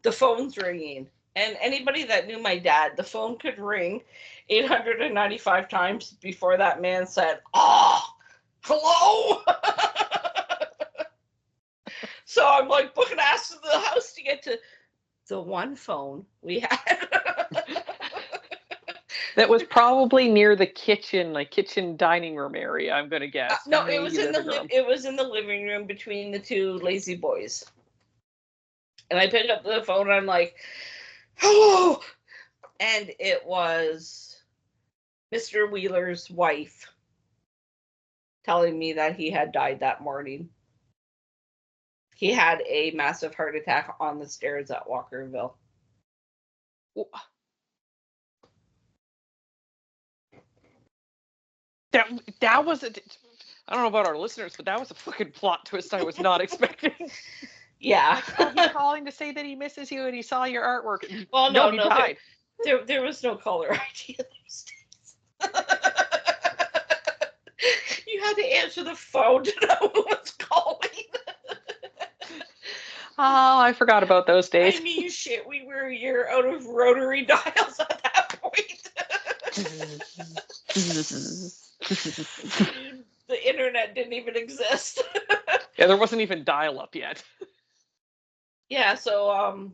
The phone's ringing. And anybody that knew my dad, the phone could ring 895 times before that man said, "Oh, hello." So I'm like booking ass to the house to get to the one phone we had. That was probably near the kitchen, like kitchen dining room area, I'm gonna guess. No, it was in the living room between the two lazy boys. And I picked up the phone and I'm like, "Hello." And it was Mr. Wheeler's wife telling me that he had died that morning. He had a massive heart attack on the stairs at Walkerville. That was I don't know about our listeners, but that was a fucking plot twist I was not expecting. Yeah. He's calling to say that he misses you and he saw your artwork. Well, no, he died. There was no caller ID in those days. You had to answer the phone to know who was calling. Oh, I forgot about those days. I mean, shit, we were a year out of rotary dials at that point. The internet didn't even exist. Yeah, there wasn't even dial-up yet. Yeah, so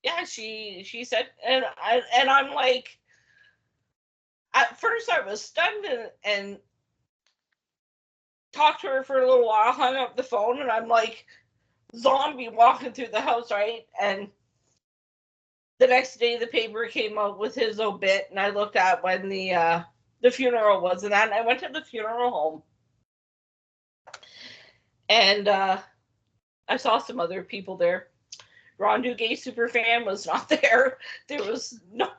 Yeah, she said, and I'm like, at first I was stunned and talked to her for a little while, hung up the phone, and I'm like, zombie walking through the house, right? And the next day the paper came out with his obit, and I looked at when the funeral was, and I went to the funeral home, and I saw some other people there. Ron Duguay Superfan was not there. There was no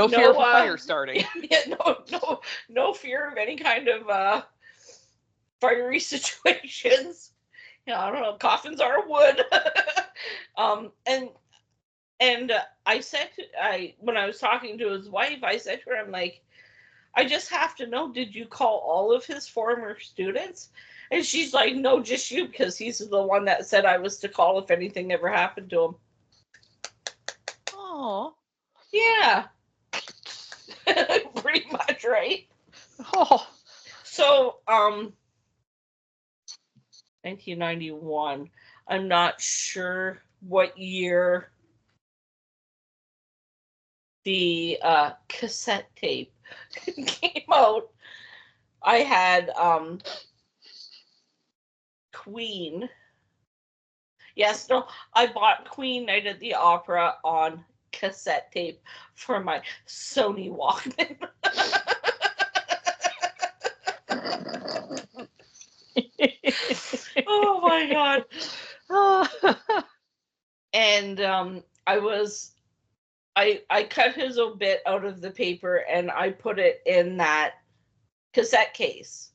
fear of fire starting. Yeah, no fear of any kind of fiery situations. I don't know. Coffins are wood. And I said when I was talking to his wife, I said to her, I'm like, I just have to know, did you call all of his former students? And she's like, no, just you, because he's the one that said I was to call if anything ever happened to him. Oh. Yeah. Pretty much, right? Oh. So, 1991. I'm not sure what year the cassette tape came out. I had Queen. Yes, no, I bought Queen Night at the Opera on cassette tape for my Sony Walkman. Oh my god. And I cut his obit out of the paper and I put it in that cassette case.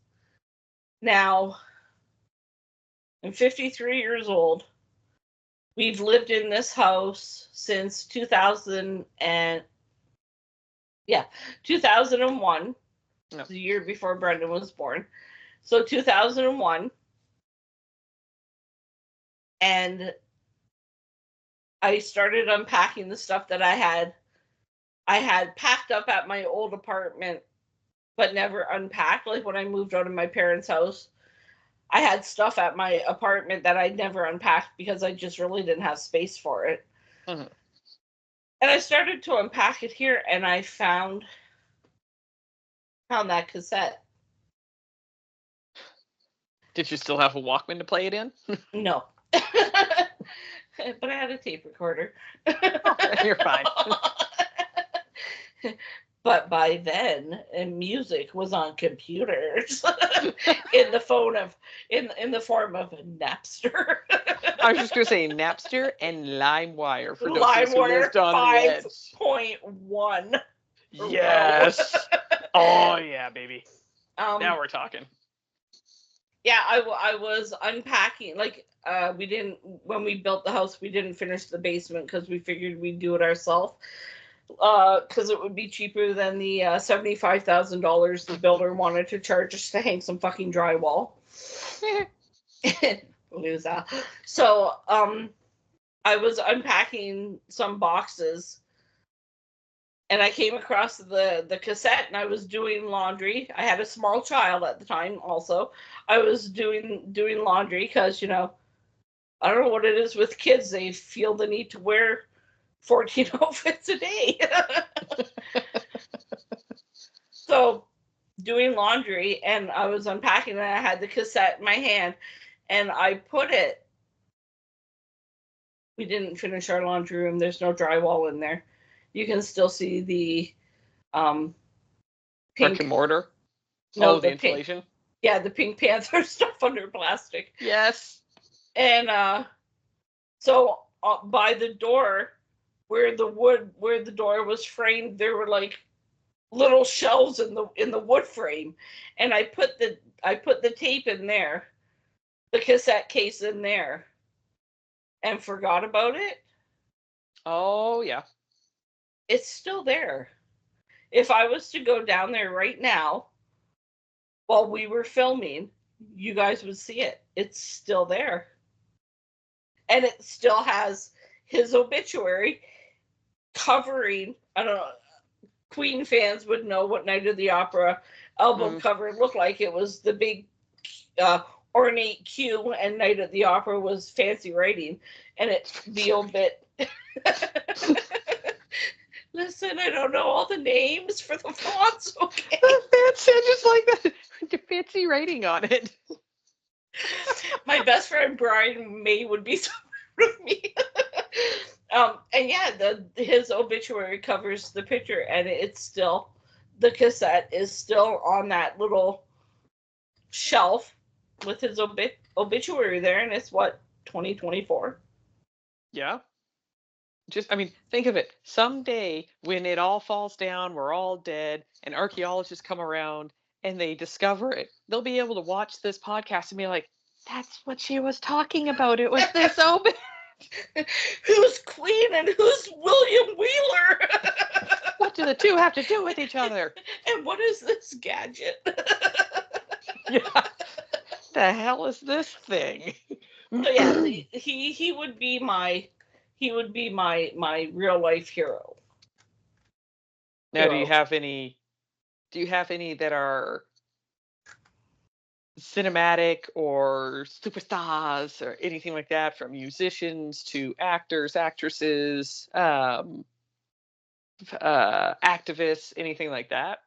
Now, I'm 53 years old. We've lived in this house since 2001, No. the year before Brendan was born. So 2001. And I started unpacking the stuff that I had packed up at my old apartment, but never unpacked. Like when I moved out of my parents' house, I had stuff at my apartment that I'd never unpacked because I just really didn't have space for it. Mm-hmm. And I started to unpack it here, and I found that cassette. Did you still have a Walkman to play it in? No. But I had a tape recorder. You're fine. But by then, music was on computers in the form of Napster. I was just going to say Napster and LimeWire for those LimeWire who lived on the edge. 5.1. Yes. Oh yeah, baby. Now we're talking. Yeah, I was unpacking. Like when we built the house, we didn't finish the basement because we figured we'd do it ourselves. Because it would be cheaper than the $75,000 the builder wanted to charge us to hang some fucking drywall. Lose that. So I was unpacking some boxes, and I came across the cassette, and I was doing laundry. I had a small child at the time. Also, I was doing laundry because I don't know what it is with kids. They feel the need to wear 14 outfits a day. So doing laundry, and I was unpacking, and I had the cassette in my hand, and I put it. We didn't finish our laundry room. There's no drywall in there. You can still see the pink brick and mortar. No, the insulation. Yeah, the Pink Panther stuff under plastic. Yes. And so by the door, where the door was framed, there were like little shelves in the wood frame, and I put the tape in there, the cassette case in there, and forgot about it. Oh yeah. It's still there. If I was to go down there right now while we were filming, you guys would see it. It's still there. And it still has his obituary covering, I don't know, Queen fans would know what Night of the Opera album cover looked like. It was the big ornate Q, and Night of the Opera was fancy writing, and the obit Listen, I don't know all the names for the fonts, okay? That's it, just like the fancy writing on it. My best friend Brian May would be so proud of me. And yeah, his obituary covers the picture, and it's still, the cassette is still on that little shelf with his obituary there, and it's what, 2024? Yeah. Just, I mean, think of it. Someday when it all falls down, we're all dead, and archaeologists come around and they discover it, they'll be able to watch this podcast and be like, that's what she was talking about. It was this obit. Who's Queen and who's William Wheeler? What do the two have to do with each other? And what is this gadget? Yeah. The hell is this thing? So yeah, he would be my real life hero. Now, do you have any that are cinematic or superstars or anything like that, from musicians to actors, actresses, activists, anything like that?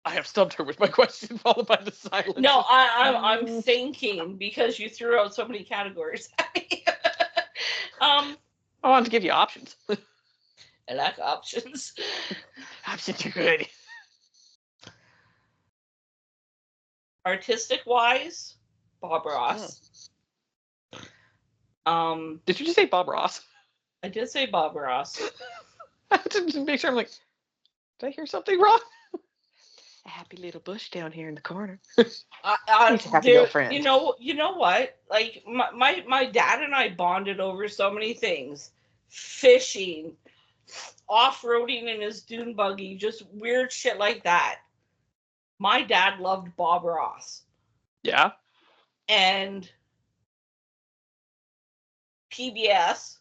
I have stumped her with my question, followed by the silence. No, I'm thinking, because you threw out so many categories at me. I wanted to give you options. I like options. Options are good. Artistic wise, Bob Ross. Did you just say Bob Ross? I did say Bob Ross. I had to make sure. I'm like, did I hear something wrong? A happy little bush down here in the corner. Happy girlfriend. You know what? Like my dad and I bonded over so many things: fishing, off-roading in his dune buggy, just weird shit like that. My dad loved Bob Ross. Yeah. And PBS,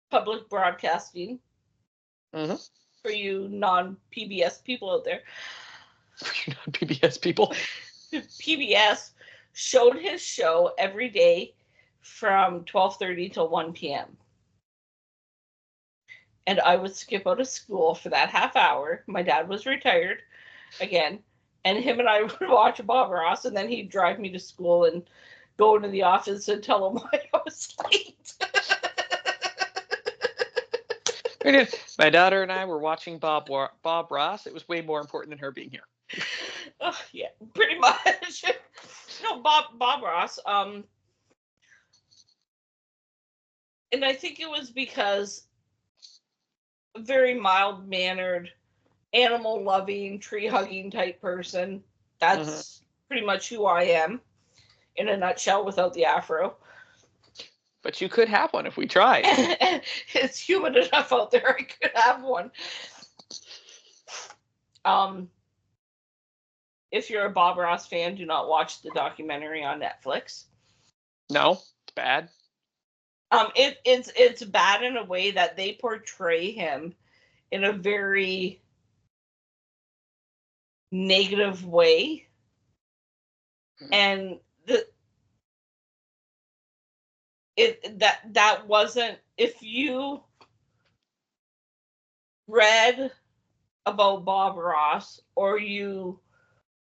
public broadcasting, for you non-PBS people out there. For you non-PBS people. PBS showed his show every day from 12:30 till 1 p.m. And I would skip out of school for that half hour. My dad was retired again, and him and I would watch Bob Ross, and then he'd drive me to school and go into the office and tell him why I was late. My daughter and I were watching Bob Ross. It was way more important than her being here. Yeah, pretty much. No, Bob Ross. And I think it was because a very mild-mannered, animal-loving, tree-hugging type person. That's pretty much who I am, in a nutshell, without the afro. But you could have one if we tried. It's humid enough out there, I could have one. If you're a Bob Ross fan, do not watch the documentary on Netflix. No, it's bad. It's bad in a way that they portray him in a very negative way, and that wasn't, if you read about Bob Ross or you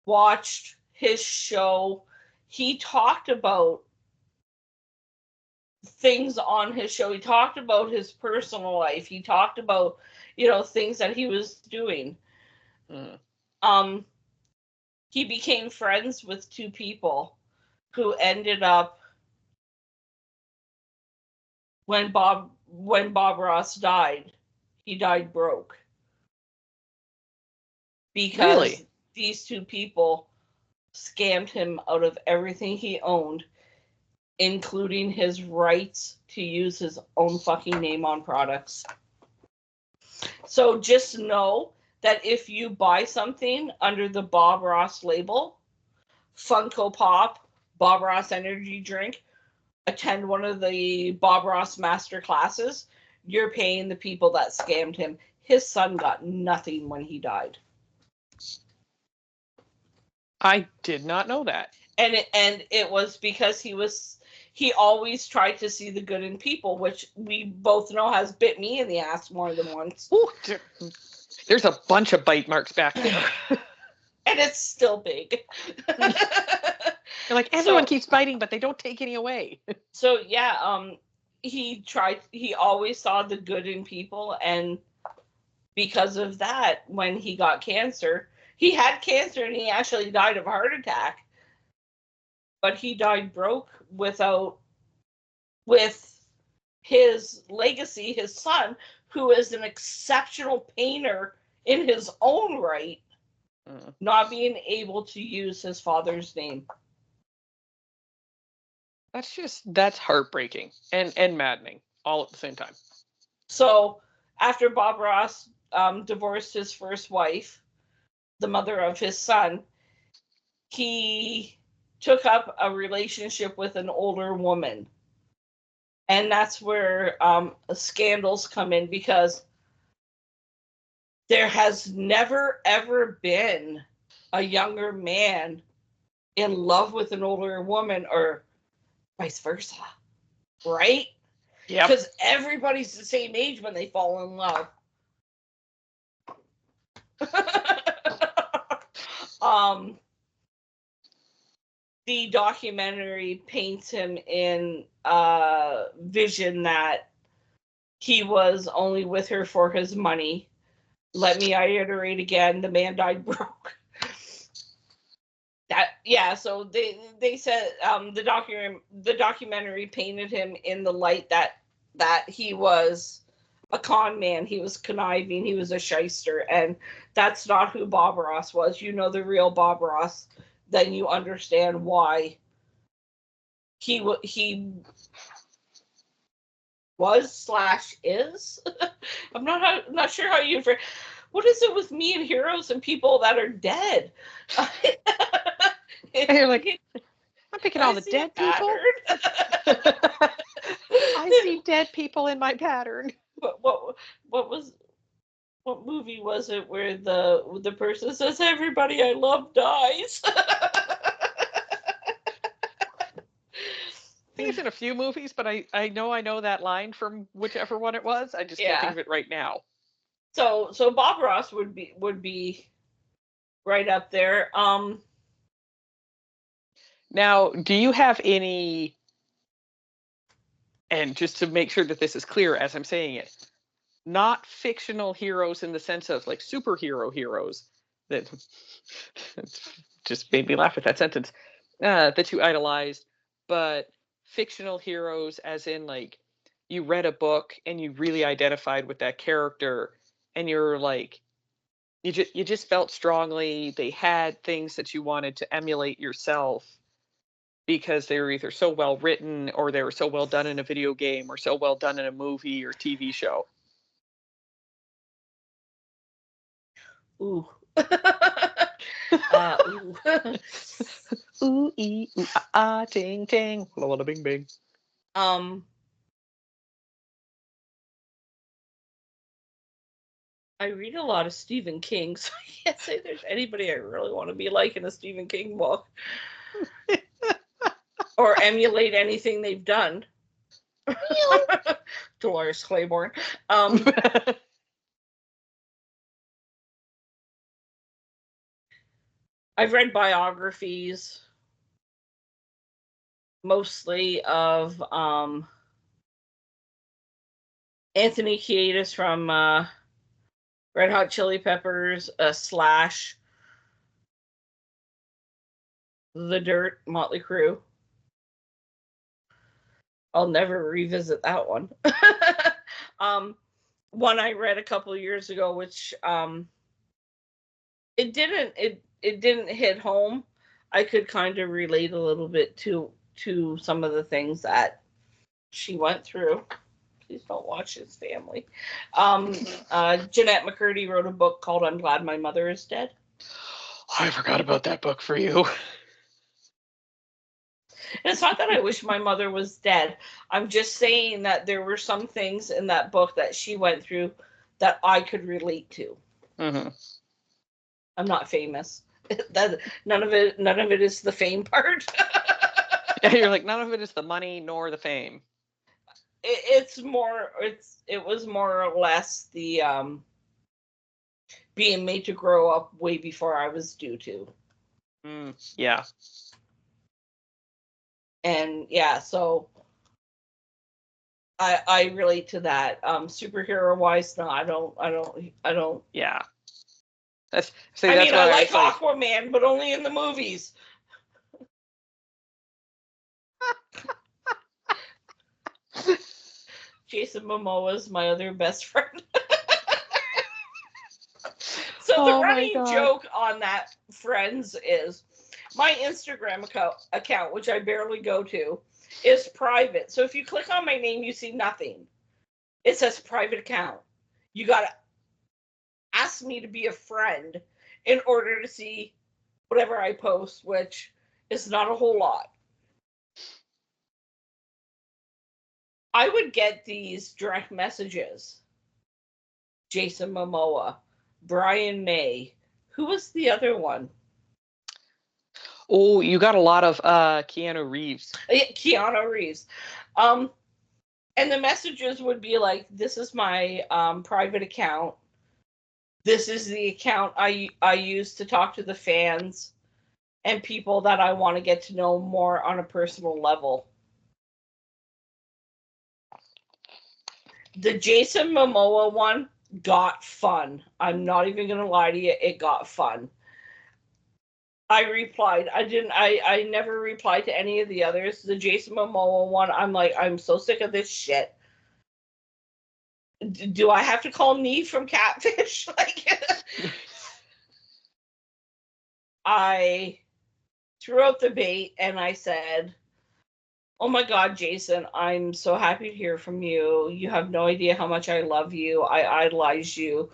watched his show, he talked about things on his show. He talked about his personal life. He talked about, things that he was doing. He became friends with two people who ended up, when Bob Ross died, he died broke. Because these two people scammed him out of everything he owned, including his rights to use his own fucking name on products. So just know that if you buy something under the Bob Ross label, Funko Pop, Bob Ross energy drink, attend one of the Bob Ross master classes, you're paying the people that scammed him. His son got nothing when he died. I did not know that. And it was because he was he always tried to see the good in people, which we both know has bit me in the ass more than once. Ooh, there's a bunch of bite marks back there. And it's still big. You're like, everyone keeps biting, but they don't take any away. So yeah, he always saw the good in people, and because of that, when he got cancer, he had cancer and he actually died of a heart attack, but he died broke with his legacy, his son, who is an exceptional painter in his own right, not being able to use his father's name. That's heartbreaking and maddening all at the same time. So after Bob Ross divorced his first wife, the mother of his son, he took up a relationship with an older woman. And that's where scandals come in, because there has never, ever been a younger man in love with an older woman, or vice versa, right? Yeah. Because everybody's the same age when they fall in love. The documentary paints him in a vision that he was only with her for his money. Let me iterate again, the man died broke. So they said the documentary painted him in the light that he was a con man, he was conniving, he was a shyster, and that's not who Bob Ross was. You know the real Bob Ross, then you understand why he was/is. I'm not sure how you. What is it with me and heroes and people that are dead? You're like, I'm picking all the dead people. I see dead people in my pattern. What movie was it where the person says, "Everybody I love dies"? I think it's in a few movies, but I know that line from whichever one it was. I just can't think of it right now. So Bob Ross would be right up there. Now, do you have any, and just to make sure that this is clear as I'm saying it, not fictional heroes in the sense of like superhero heroes, that just made me laugh with that sentence, that you idolized, but fictional heroes as in like you read a book and you really identified with that character and you're like, you just felt strongly they had things that you wanted to emulate yourself because they were either so well written or they were so well done in a video game or so well done in a movie or TV show. Ooh. Ooh. Ooh, ee, ooh, ah, ting, ting, la, bing, bing. I read a lot of Stephen King, so I can't say there's anybody I really want to be like in a Stephen King book. Or emulate anything they've done. Dolores Claiborne. I've read biographies, mostly of Anthony Kiedis from Red Hot Chili Peppers, Slash, The Dirt, Motley Crue. I'll never revisit that one. One I read a couple of years ago, which it didn't hit home. I could kind of relate a little bit to some of the things that she went through. Please don't watch his family. Jeanette McCurdy wrote a book called "I'm Glad My Mother Is Dead." I forgot about that book for you. And it's not that I wish my mother was dead. I'm just saying that there were some things in that book that she went through that I could relate to. Mm-hmm. I'm not famous. None of it is the fame part. You're like, none of it is the money nor the fame. It was more or less the being made to grow up way before I was due to. Yeah. And yeah, so I relate to that. Superhero wise, no, I don't. Yeah. I That's mean, I what I like was like. Aquaman, but only in the movies. Jason Momoa is my other best friend. So the Oh my running God. joke on that, friends, is my Instagram account, which I barely go to, is private. So if you click on my name, you see nothing. It says private account. You got to ask me to be a friend in order to see whatever I post, which is not a whole lot. I would get these direct messages. Jason Momoa, Brian May. Who was the other one? Oh, you got a lot of Keanu Reeves. Keanu Reeves. And the messages would be like, this is my private account. This is the account I use to talk to the fans and people that I want to get to know more on a personal level. The Jason Momoa one got fun. I'm not even going to lie to you. It got fun. I replied. I never replied to any of the others. The Jason Momoa one, I'm like, I'm so sick of this shit. Do I have to call Neve from Catfish? Like, I threw out the bait and I said, oh my God, Jason, I'm so happy to hear from you. You have no idea how much I love you. I idolize you.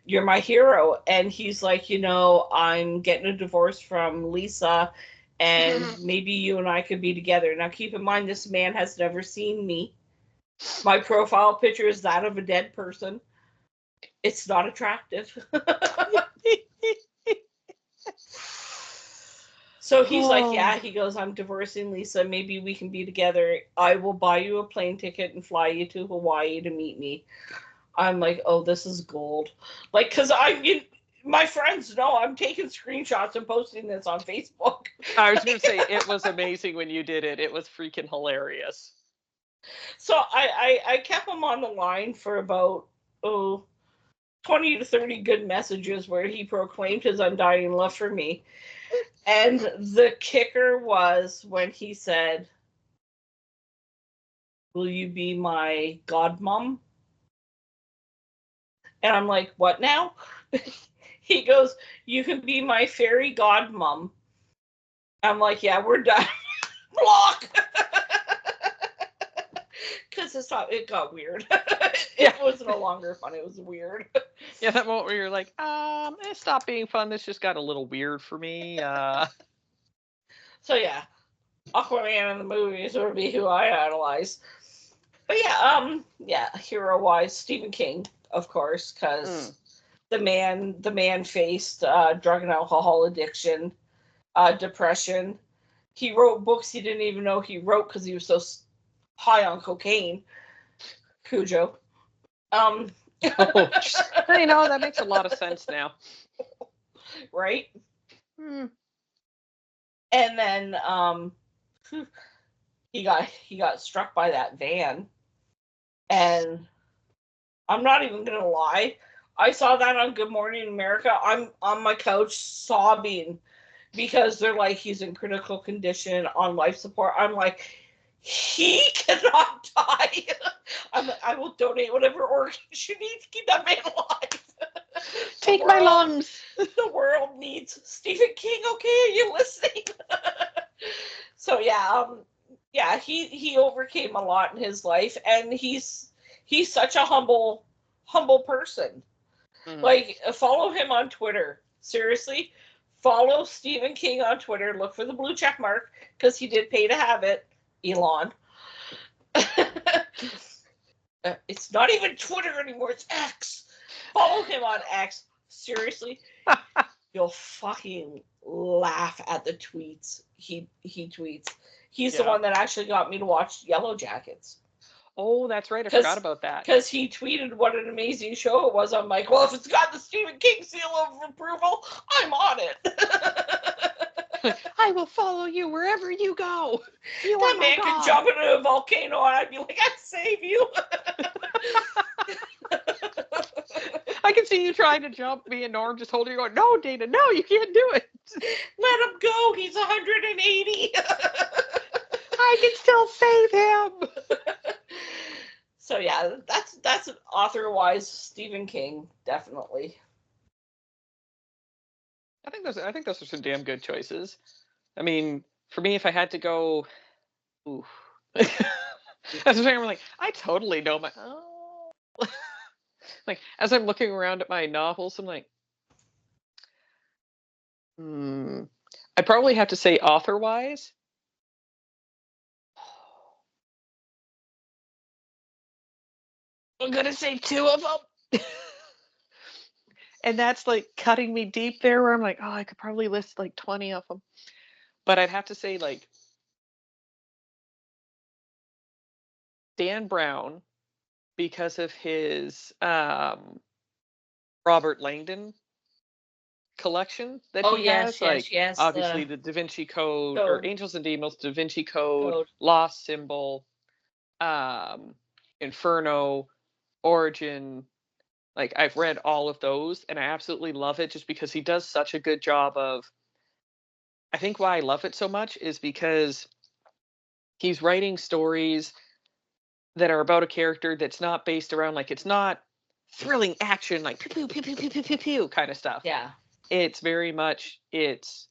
You're my hero. And he's like, I'm getting a divorce from Lisa, and maybe you and I could be together. Now, keep in mind, this man has never seen me. My profile picture is that of a dead person. It's not attractive. So he's like, yeah, he goes, I'm divorcing Lisa. Maybe we can be together. I will buy you a plane ticket and fly you to Hawaii to meet me. I'm like, oh, this is gold. Like, because my friends know I'm taking screenshots and posting this on Facebook. I was going to say, it was amazing when you did it. It was freaking hilarious. So I kept him on the line for about, 20 to 30 good messages where he proclaimed his undying love for me. And the kicker was when he said, will you be my godmom? And I'm like, what now? He goes, you can be my fairy godmom. I'm like, yeah, we're done. Block! Because it got weird. It was no longer fun. It was weird. Yeah, that moment where you're like, it stopped being fun. This just got a little weird for me. So yeah, Aquaman in the movies would be who I idolize. But yeah, hero-wise, Stephen King, of course, because the man faced drug and alcohol addiction, depression. He wrote books he didn't even know he wrote because he was so high on cocaine. Cujo. That makes a lot of sense now. Right? And then he got struck by that van. And I'm not even gonna lie, I saw that on Good Morning America. I'm on my couch sobbing because they're like, he's in critical condition on life support. I'm like, he cannot die. I will donate whatever organs you need to keep that man alive. Take my lungs. The world needs Stephen King. Okay, are you listening? So yeah, he overcame a lot in his life, and he's such a humble person. Like, follow him on Twitter. Seriously, follow Stephen King on Twitter. Look for the blue check mark because he did pay to have it. Elon. It's not even Twitter anymore. It's X. Follow him on X. Seriously, you'll fucking laugh at the tweets. he tweets. He's the Yeah. one that actually got me to watch Yellow Jackets. Oh, that's right. I forgot about that. Because he tweeted what an amazing show it was. I'm like, well, if it's got the Stephen King seal of approval, I'm on it. I will follow you wherever you go. You that are man could jump into a volcano and I'd be like, I'd save you. I can see you trying to jump, me and Norm just holding you going, no, Dana, no, you can't do it. Let him go. He's 180. I can still save him. So yeah, that's author-wise Stephen King, definitely. I think those are some damn good choices. I mean, for me, if I had to go, ooh. As I'm like, I totally know my. Oh. Like, as I'm looking around at my novels, I'm like, I'd probably have to say author-wise. I'm gonna say two of them. And that's like cutting me deep there, where I'm like, oh, I could probably list like 20 of them. But I'd have to say like Dan Brown, because of his Robert Langdon collection that he has, like yes. obviously the Da Vinci Code or Code. Angels and Demons, Da Vinci Code, Lost Symbol, Inferno, Origin. Like, I've read all of those and I absolutely love it just because he does such a good job of. I think why I love it so much is because he's writing stories that are about a character that's not based around, like, it's not thrilling action like pew pew pew pew pew pew pew pew kind of stuff. Yeah. It's very much, it's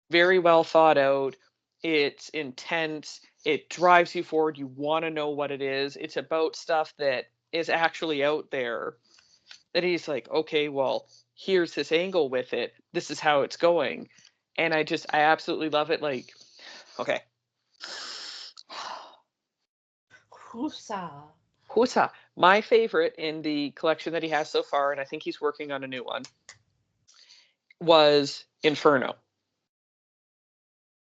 very well thought out. It's intense. It drives you forward. You want to know what it is. It's about stuff that is actually out there that he's like, okay, well, here's this angle with it. This is how it's going. And I absolutely love it. Like, okay. Husa. My favorite in the collection that he has so far, and I think he's working on a new one, was Inferno.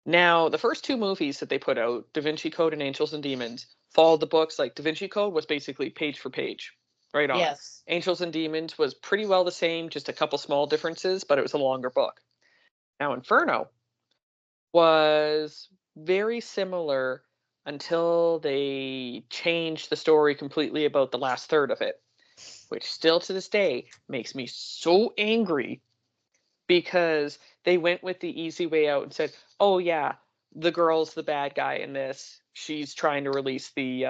Now, the first two movies that they put out, Da Vinci Code and Angels and Demons, followed the books. Like, Da Vinci Code was basically page for page, right on. Yes. Angels and Demons was pretty well the same, just a couple small differences, but it was a longer book. Now, Inferno was very similar until they changed the story completely about the last third of it, which still to this day makes me so angry because they went with the easy way out and said, oh yeah, the girl's the bad guy in this. She's trying to release the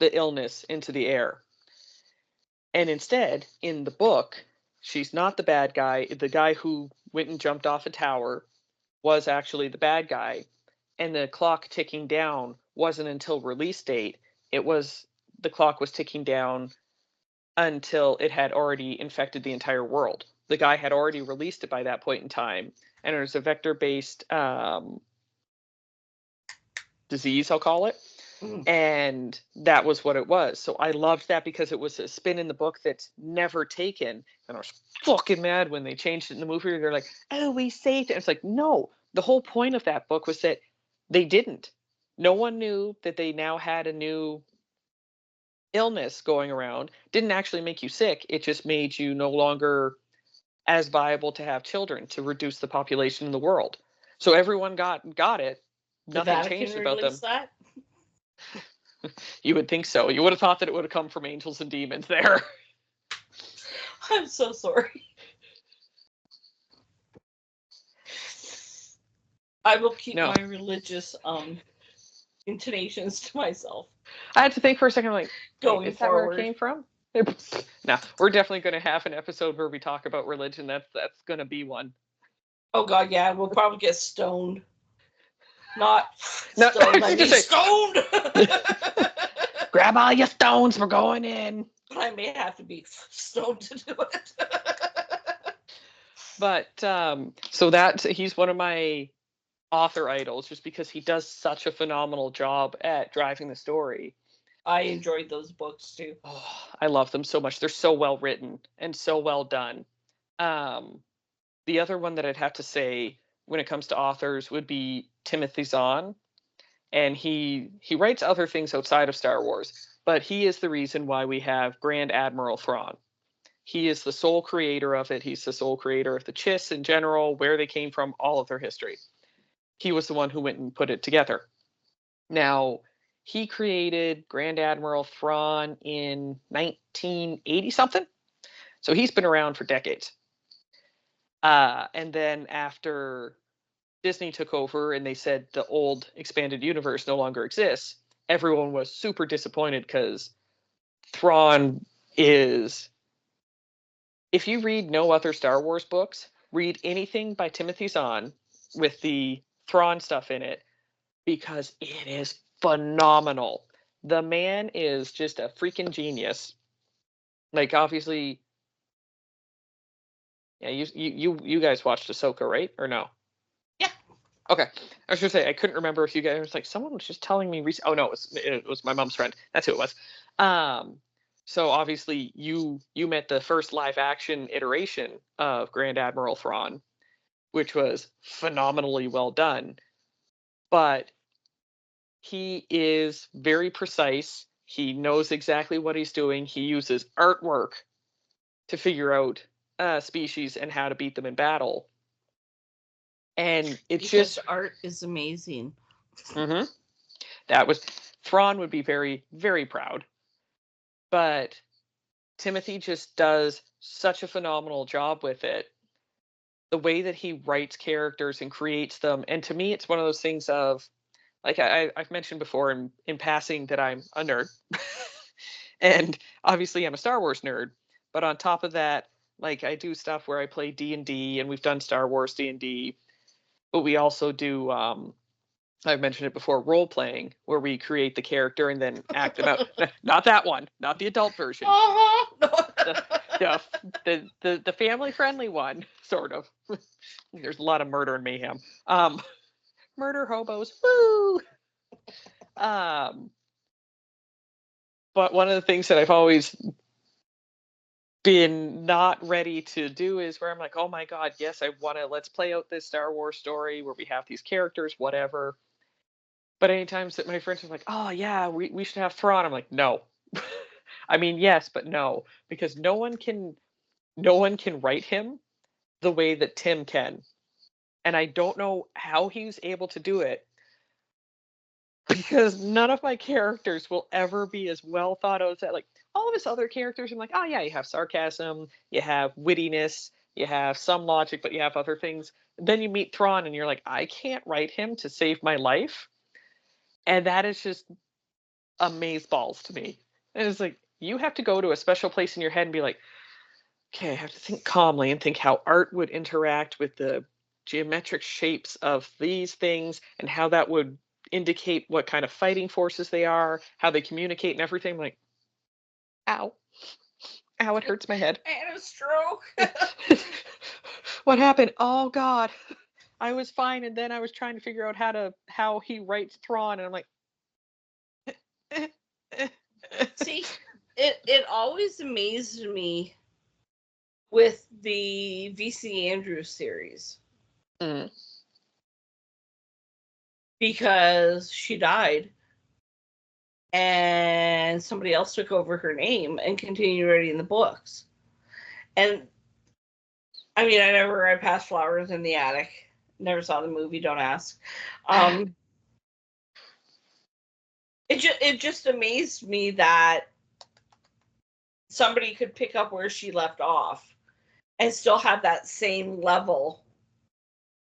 illness into the air. And instead, in the book, she's not the bad guy. The guy who went and jumped off a tower was actually the bad guy. And the clock ticking down wasn't until release date. The clock was ticking down until it had already infected the entire world. The guy had already released it by that point in time. And it was a vector-based disease, I'll call it. And that was what it was. So I loved that because it was a spin in the book that's never taken. And I was fucking mad when they changed it in the movie. They're like, oh, we saved it. And it's like, no, the whole point of that book was that they didn't. No one knew that they now had a new illness going around. Didn't actually make you sick. It just made you no longer as viable to have children, to reduce the population in the world. So everyone got it. Nothing changed about them. That? You would think so. You would have thought that it would have come from Angels and Demons there. I'm so sorry. I will keep my religious intonations to myself. I had to think for a second, like, going is forward. That where it came from? No, we're definitely going to have an episode where we talk about religion. That's going to be one. Oh God, yeah, we'll probably get stoned. Not stoned. I mean stoned. Grab all your stones. We're going in. But I may have to be stoned to do it. But so he's one of my author idols, just because he does such a phenomenal job at driving the story. I enjoyed those books too. Oh, I love them so much. They're so well written and so well done. The other one that I'd have to say when it comes to authors would be Timothy Zahn, and he writes other things outside of Star Wars, but he is the reason why we have Grand Admiral Thrawn. He is the sole creator of it. He's the sole creator of the Chiss in general, where they came from, all of their history. He was the one who went and put it together. Now, he created Grand Admiral Thrawn in 1980 something. So he's been around for decades. And then after Disney took over and they said the old expanded universe no longer exists, everyone was super disappointed because Thrawn is. If you read no other Star Wars books, read anything by Timothy Zahn with the Thrawn stuff in it, because it is phenomenal. The man is just a freaking genius. Like, obviously, yeah, you guys watched Ahsoka, right? Or no? Yeah. Okay. I was gonna say I couldn't remember if you guys, it was like someone was just telling me recently. Oh no, it was my mom's friend. That's who it was. So obviously you met the first live action iteration of Grand Admiral Thrawn, which was phenomenally well done. But he is very precise. He knows exactly what he's doing. He uses artwork to figure out species and how to beat them in battle. And it's because just art is amazing. Mm-hmm. That was Thrawn would be very, very proud. But Timothy just does such a phenomenal job with it. The way that he writes characters and creates them. And to me, it's one of those things of, like I've mentioned before in passing that I'm a nerd. And obviously I'm a Star Wars nerd. But on top of that, like I do stuff where I play D&D, and we've done Star Wars D&D. But we also do I've mentioned it before, role playing, where we create the character and then act them out. Not that one, not the adult version. The family friendly one, sort of. There's a lot of murder and mayhem. Murder hobos, woo! But one of the things that I've always been not ready to do is where I'm like, oh my god, yes, I want to, let's play out this Star Wars story where we have these characters, whatever. But anytime that my friends are like, oh yeah, we should have Thrawn, I'm like, no. I mean, yes, but no, because no one can write him the way that Tim can. And I don't know how he's able to do it, because none of my characters will ever be as well thought out as that. Like all of his other characters, I'm like, oh yeah, you have sarcasm, you have wittiness, you have some logic, but you have other things. Then you meet Thrawn and you're like, I can't write him to save my life. And that is just amazeballs to me. And it's like, you have to go to a special place in your head and be like, okay, I have to think calmly and think how art would interact with the geometric shapes of these things and how that would indicate what kind of fighting forces they are, how they communicate and everything. I'm like, ow. Ow, it hurts my head. I had a stroke. What happened? Oh god. I was fine, and then I was trying to figure out how he writes Thrawn, and I'm like, See, it always amazed me with the V.C. Andrews series. Because she died and somebody else took over her name and continued writing the books. And I mean, I never read Past Flowers in the Attic. Never saw the movie, don't ask. It just amazed me that somebody could pick up where she left off and still have that same level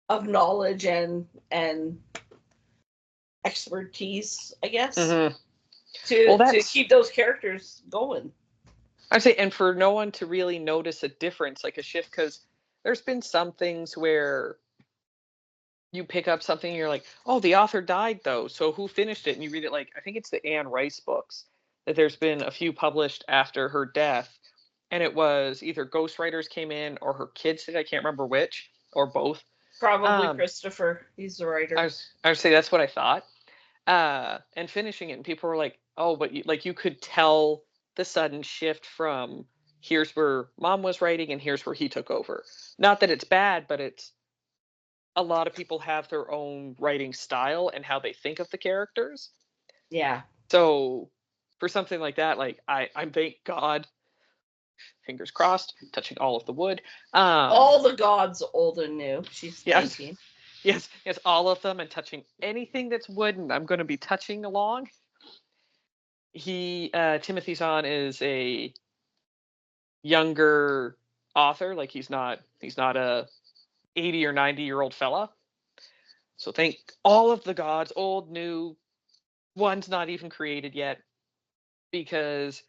of knowledge and expertise, I guess, to keep those characters going. I'd say, and for no one to really notice a difference, like a shift, because there's been some things where you pick up something and you're like, oh, the author died though, so who finished it? And you read it, like, I think it's the Anne Rice books, that there's been a few published after her death, and it was either ghostwriters came in or her kids did, I can't remember which, or both. Probably Christopher, he's the writer. I would say that's what I thought. And finishing it, and people were like, oh, but you could tell the sudden shift from here's where mom was writing and here's where he took over. Not that it's bad, but it's a lot of people have their own writing style and how they think of the characters. Yeah. So for something like that, like I thank God, fingers crossed, touching all of the wood. All the gods, old and new. She's Yes, thinking. yes, all of them, and touching anything that's wooden, I'm going to be touching along. Timothy Zahn is a younger author, like he's not a 80 or 90-year-old fella. So thank all of the gods, old, new, one's not even created yet, because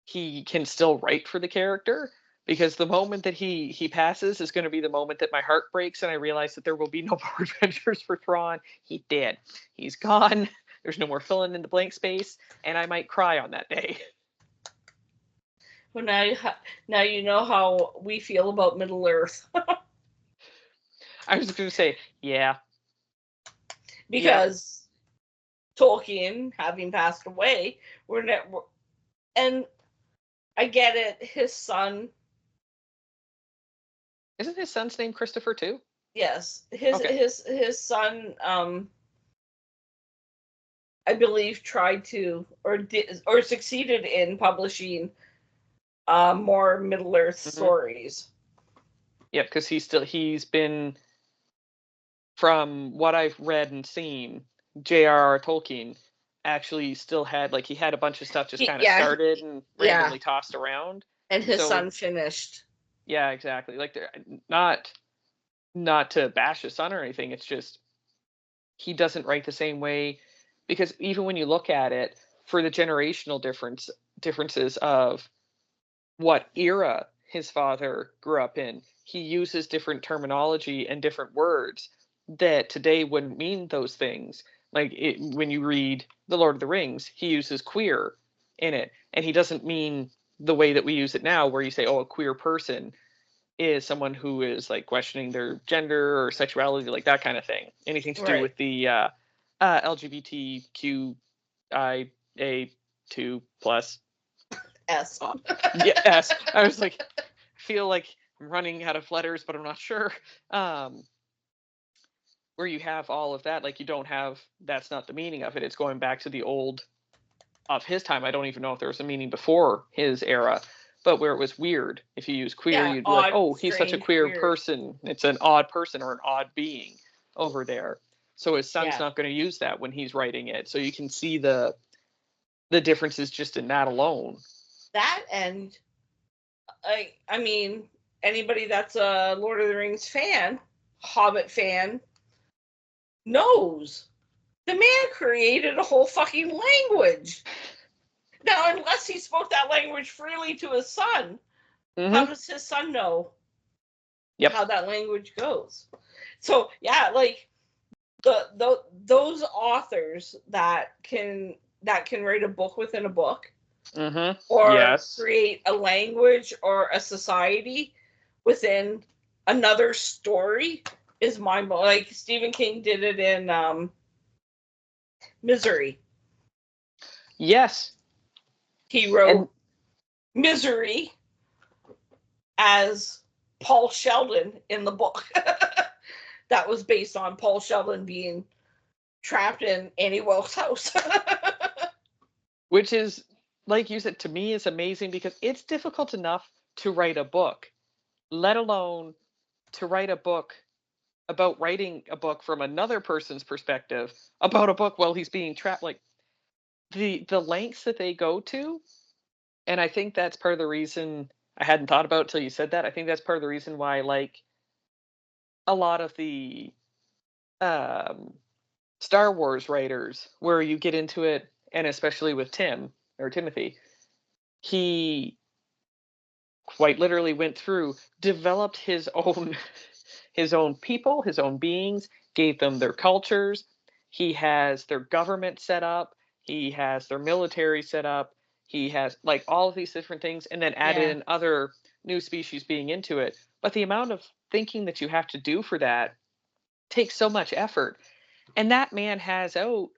he can still write for the character. Because the moment that he passes is going to be the moment that my heart breaks and I realize that there will be no more adventures for Thrawn. He did. He's gone. There's no more filling in the blank space, and I might cry on that day. Well, now you know how we feel about Middle Earth. I was going to say, yeah. Because Tolkien, having passed away, and I get it. His son, Isn't his son's name Christopher too? yes, Okay. his son, I believe, tried to or succeeded in publishing more Middle Earth stories. Yeah, because he's been, from what I've read and seen, J.R.R. Tolkien actually still had, like, he had a bunch of stuff just kind of started and randomly tossed around. And his So son finished. yeah, exactly. Like, they're not to bash his son or anything. It's just he doesn't write the same way, because even when you look at it, for the generational differences of what era his father grew up in, he uses different terminology and different words that today wouldn't mean those things. Like when you read The Lord of the Rings, he uses queer in it, and he doesn't mean the way that we use it now, where you say, "Oh, a queer person is someone who is like questioning their gender or sexuality," like that kind of thing. Anything to do with the LGBTQIA2 plus S. Yeah, S. I was like, feel like I'm running out of letters, but I'm not sure. Um, where you have all of that, like you don't have, that's not the meaning of it. It's going back to the old of his time. I don't even know if there was a meaning before his era, but where it was weird. If you use queer, Yeah, you'd be like, odd, oh, he's such a strange, queer weird. person. It's an odd person or an odd being over there. So his son's Yeah. not going to use that when he's writing it. So you can see the differences just in that alone. That, and I mean, anybody that's a Lord of the Rings fan, Hobbit fan, knows the man created a whole fucking language. Now, unless he spoke that language freely to his son, how does his son know how that language goes? So yeah, like those authors that can write a book within a book, or create a language or a society within another story, is mind-blowing. Like Stephen King did it in Misery. Yes. He wrote Misery as Paul Sheldon in the book. That was based on Paul Sheldon being trapped in Annie Wilkes' house. Which is, like you said, to me is amazing, because it's difficult enough to write a book, let alone to write a book about writing a book from another person's perspective about a book while he's being trapped. Like the lengths that they go to, and I think that's part of the reason I hadn't thought about it till you said that. I think that's part of the reason why I like a lot of the um, Star Wars writers, where you get into it, and especially with Timothy, he quite literally went through, developed his own his own people, his own beings, gave them their cultures. He has their government set up, he has their military set up, he has like all of these different things, and then added in other new species being into it. But the amount of thinking that you have to do for that takes so much effort. And that man has out,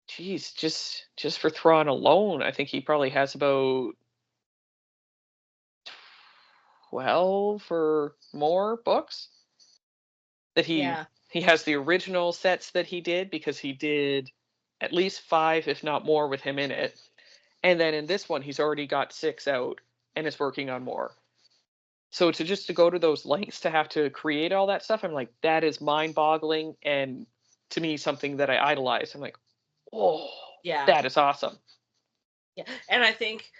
geez, just for Thrawn alone, I think he probably has about 12 or more books that Yeah. he has the original sets that he did, because he did at least 5, if not more, with him in it. And then in this one, he's already got 6 out and is working on more. So to go to those lengths to have to create all that stuff, I'm like, that is mind-boggling, and to me, something that I idolize. I'm like, oh, Yeah. that is awesome. Yeah. And I think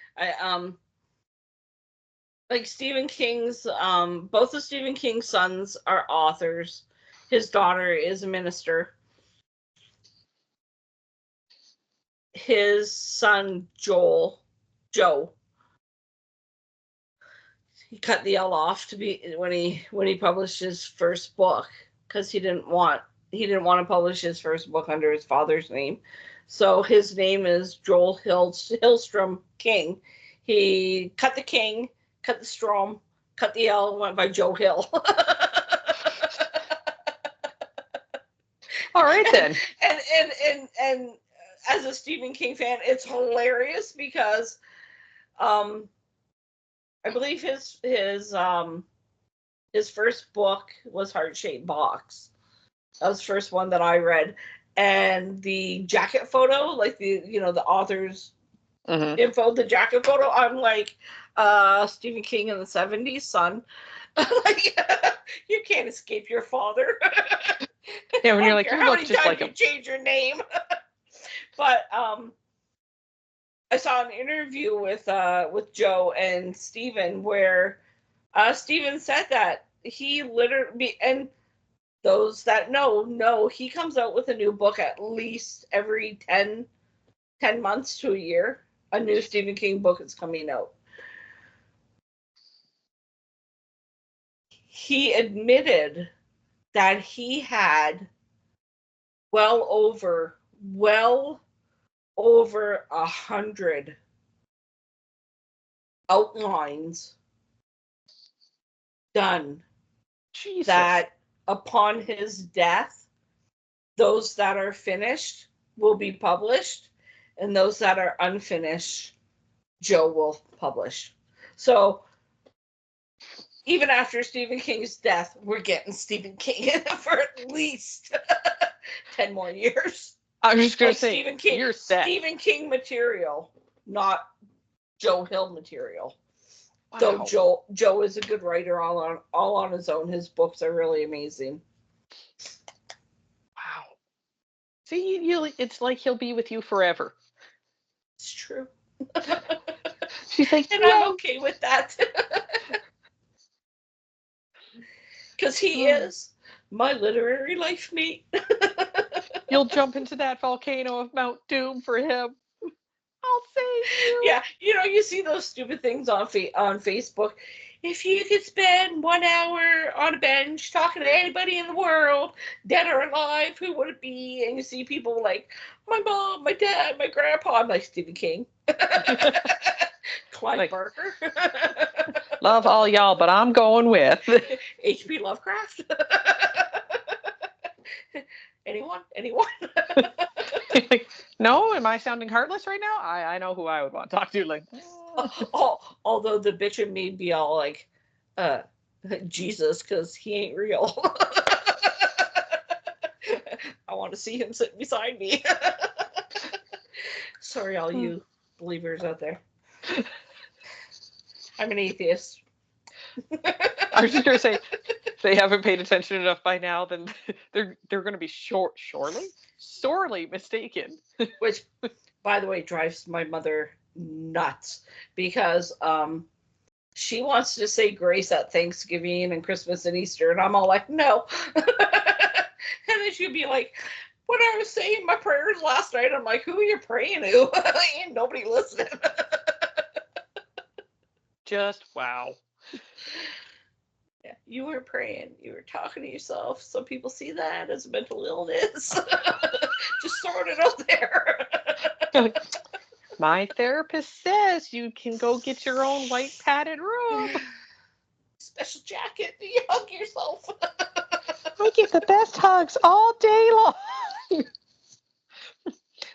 like Stephen King's both of Stephen King's sons are authors. His daughter is a minister. His son Joe, he cut the L off to be when he published his first book, because he didn't want to publish his first book under his father's name. So his name is Joel Hillstrom King. He cut the King, cut the Strom, cut the L, and went by Joe Hill. All right then. And as a Stephen King fan, it's hilarious because I believe his first book was Heart Shaped Box. That was the first one that I read, and the jacket photo, like the author's info, the jacket photo, I'm like, Stephen King in the 70s, son. Like, you can't escape your father. Yeah, when you're like, you you look just like him. Change your name. But I saw an interview with Joe and Stephen where Stephen said that he literally, and those that know, he comes out with a new book at least every 10 months to a year. A new Stephen King book is coming out. He admitted that he had well over 100 outlines done. Jesus. That upon his death, those that are finished will be published, and those that are unfinished, Joe will publish. So even after Stephen King's death, we're getting Stephen King for at least 10 more years. I was just going to say, Stephen King, you're set. Stephen King material, not Joe Hill material. Wow. Though Joe is a good writer all on his own. His books are really amazing. Wow. See, it's like he'll be with you forever. It's true. She's like, and I'm okay with that. Because he is my literary life mate. You'll jump into that volcano of Mount Doom for him. I'll save you. Yeah, you see those stupid things on Facebook. If you could spend 1 hour on a bench talking to anybody in the world, dead or alive, who would it be? And you see people like, my mom, my dad, my grandpa. I'm like, Stephen King. Clive Barker. Love all y'all, but I'm going with H.P. Lovecraft. Anyone? Like, no, am I sounding heartless right now? I know who I would want to talk to. Like, although the bitch in me be all like, Jesus, because he ain't real. I want to see him sit beside me. Sorry, all you believers out there. I'm an atheist. I was just going to say, if they haven't paid attention enough by now, then they're going to be sorely mistaken. Which, by the way, drives my mother nuts, because she wants to say grace at Thanksgiving and Christmas and Easter, and I'm all like, no. And then she'd be like, when I was saying my prayers last night, I'm like, who are you praying to? Ain't nobody listening. Just wow. Yeah, you were praying. You were talking to yourself. Some people see that as a mental illness. Just throwing it out there. My therapist says you can go get your own white padded room. Special jacket. You hug yourself. I give the best hugs all day long.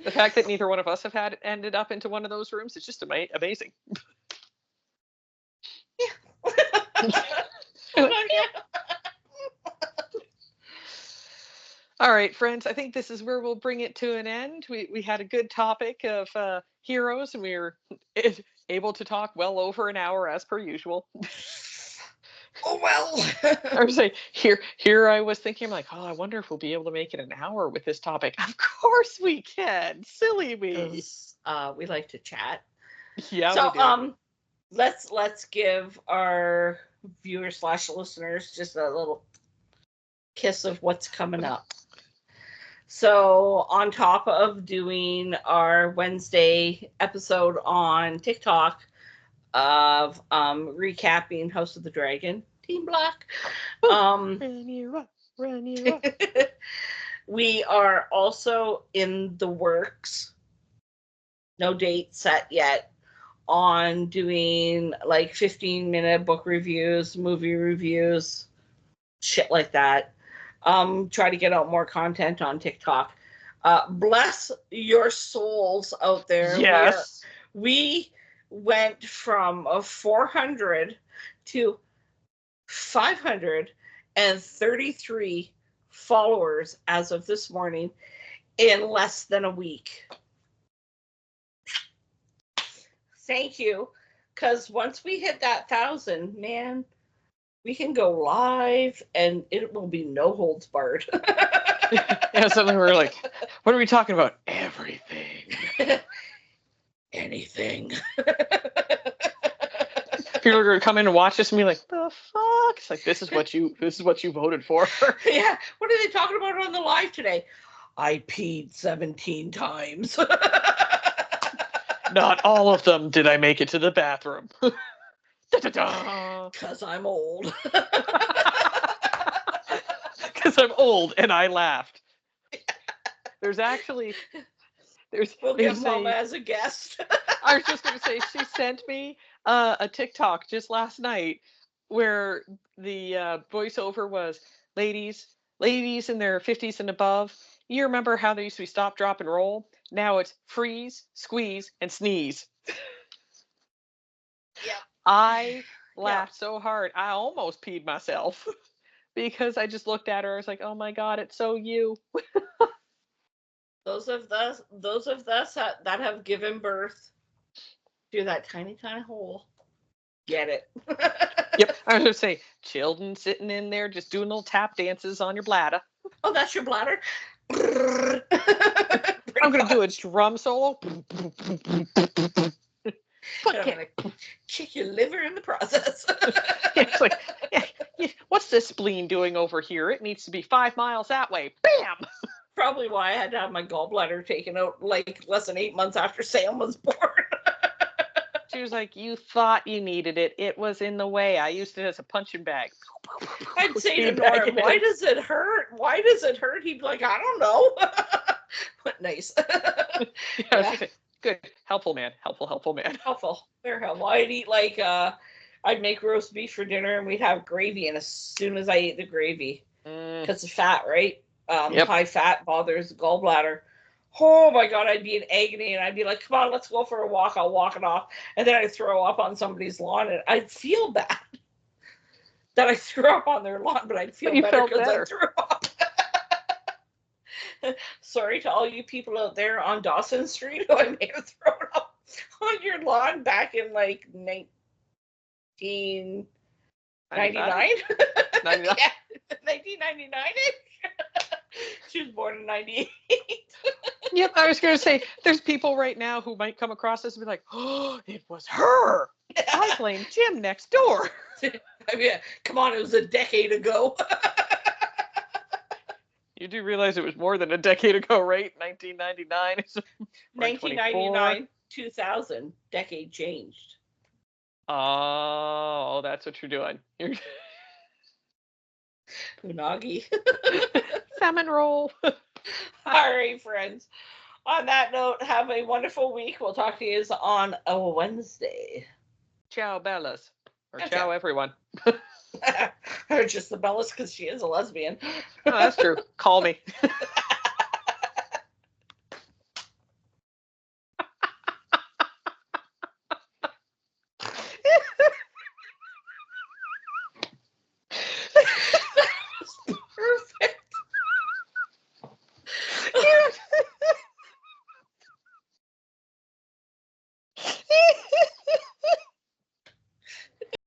The fact that neither one of us have ended up into one of those rooms is just amazing. Yeah. All right, friends, I think this is where we'll bring it to an end. We had a good topic of heroes, and we were able to talk well over an hour as per usual. Oh well. I was saying here I was thinking, I'm like, oh, I wonder if we'll be able to make it an hour with this topic. Of course we can. Silly me. 'Cause, we like to chat. Yeah, So we do. let's give our viewers / listeners just a little kiss of what's coming up. So on top of doing our Wednesday episode on TikTok of recapping House of the Dragon, Team Black, Run you up, run you up. we are also in the works, no date set yet, on doing like 15-minute book reviews, movie reviews, shit like that. Try to get out more content on TikTok. Bless your souls out there. Yes. We went from 400 to 533 followers as of this morning in less than a week. Thank you. Because once we hit that 1,000, man, we can go live and it will be no holds barred. Yeah, suddenly we're like, what are we talking about? Everything. Anything. People are gonna come in and watch this and be like, the fuck? It's like, this is what you voted for. Yeah. What are they talking about on the live today? I peed 17 times. Not all of them did I make it to the bathroom. Because I'm old. Because I'm old and I laughed. We'll get Mama as a guest. I was just going to say, she sent me a TikTok just last night where the voiceover was, ladies in their 50s and above, you remember how there used to be stop, drop, and roll? Now it's freeze, squeeze, and sneeze. Yeah. I laughed so hard, I almost peed myself because I just looked at her. I was like, oh my God, it's so you. Those of us that have given birth to that tiny hole get it. Yep, I was going to say, children sitting in there just doing little tap dances on your bladder. Oh, that's your bladder? I'm going to do a drum solo. I'm going to kick your liver in the process. It's like, what's this spleen doing over here? It needs to be 5 miles that way. Bam! Probably why I had to have my gallbladder taken out like less than 8 months after Sam was born. She was like, you thought you needed it. It was in the way. I used it as a punching bag. I'd say to Norm, why does it hurt? Why does it hurt? He'd be like, I don't know. But nice. Yeah. Good. Helpful man. Helpful man. Helpful. They're helpful. I'd eat like, I'd make roast beef for dinner and we'd have gravy. And as soon as I ate the gravy, because it's fat, right? High fat bothers the gallbladder. Oh my God, I'd be in agony and I'd be like, come on, let's go for a walk. I'll walk it off. And then I'd throw up on somebody's lawn and I'd feel bad that I threw up on their lawn, but I'd feel better because I threw up. Sorry to all you people out there on Dawson Street who I may have thrown up on your lawn back in like 1999. 99? Yeah, 1999. She was born in 98. Yep, I was going to say, there's people right now who might come across this and be like, oh, it was her. I blame Jim next door. I mean, come on, it was a decade ago. You do realize it was more than a decade ago, right? 1999. 1999, 2000, decade changed. Oh, that's what you're doing. You're Unagi. salmon roll. All right, friends. On that note, have a wonderful week. We'll talk to you on a Wednesday. Ciao, Bellas. Or ciao, everyone. Or just the Bellas because she is a lesbian. Oh, that's true. Call me.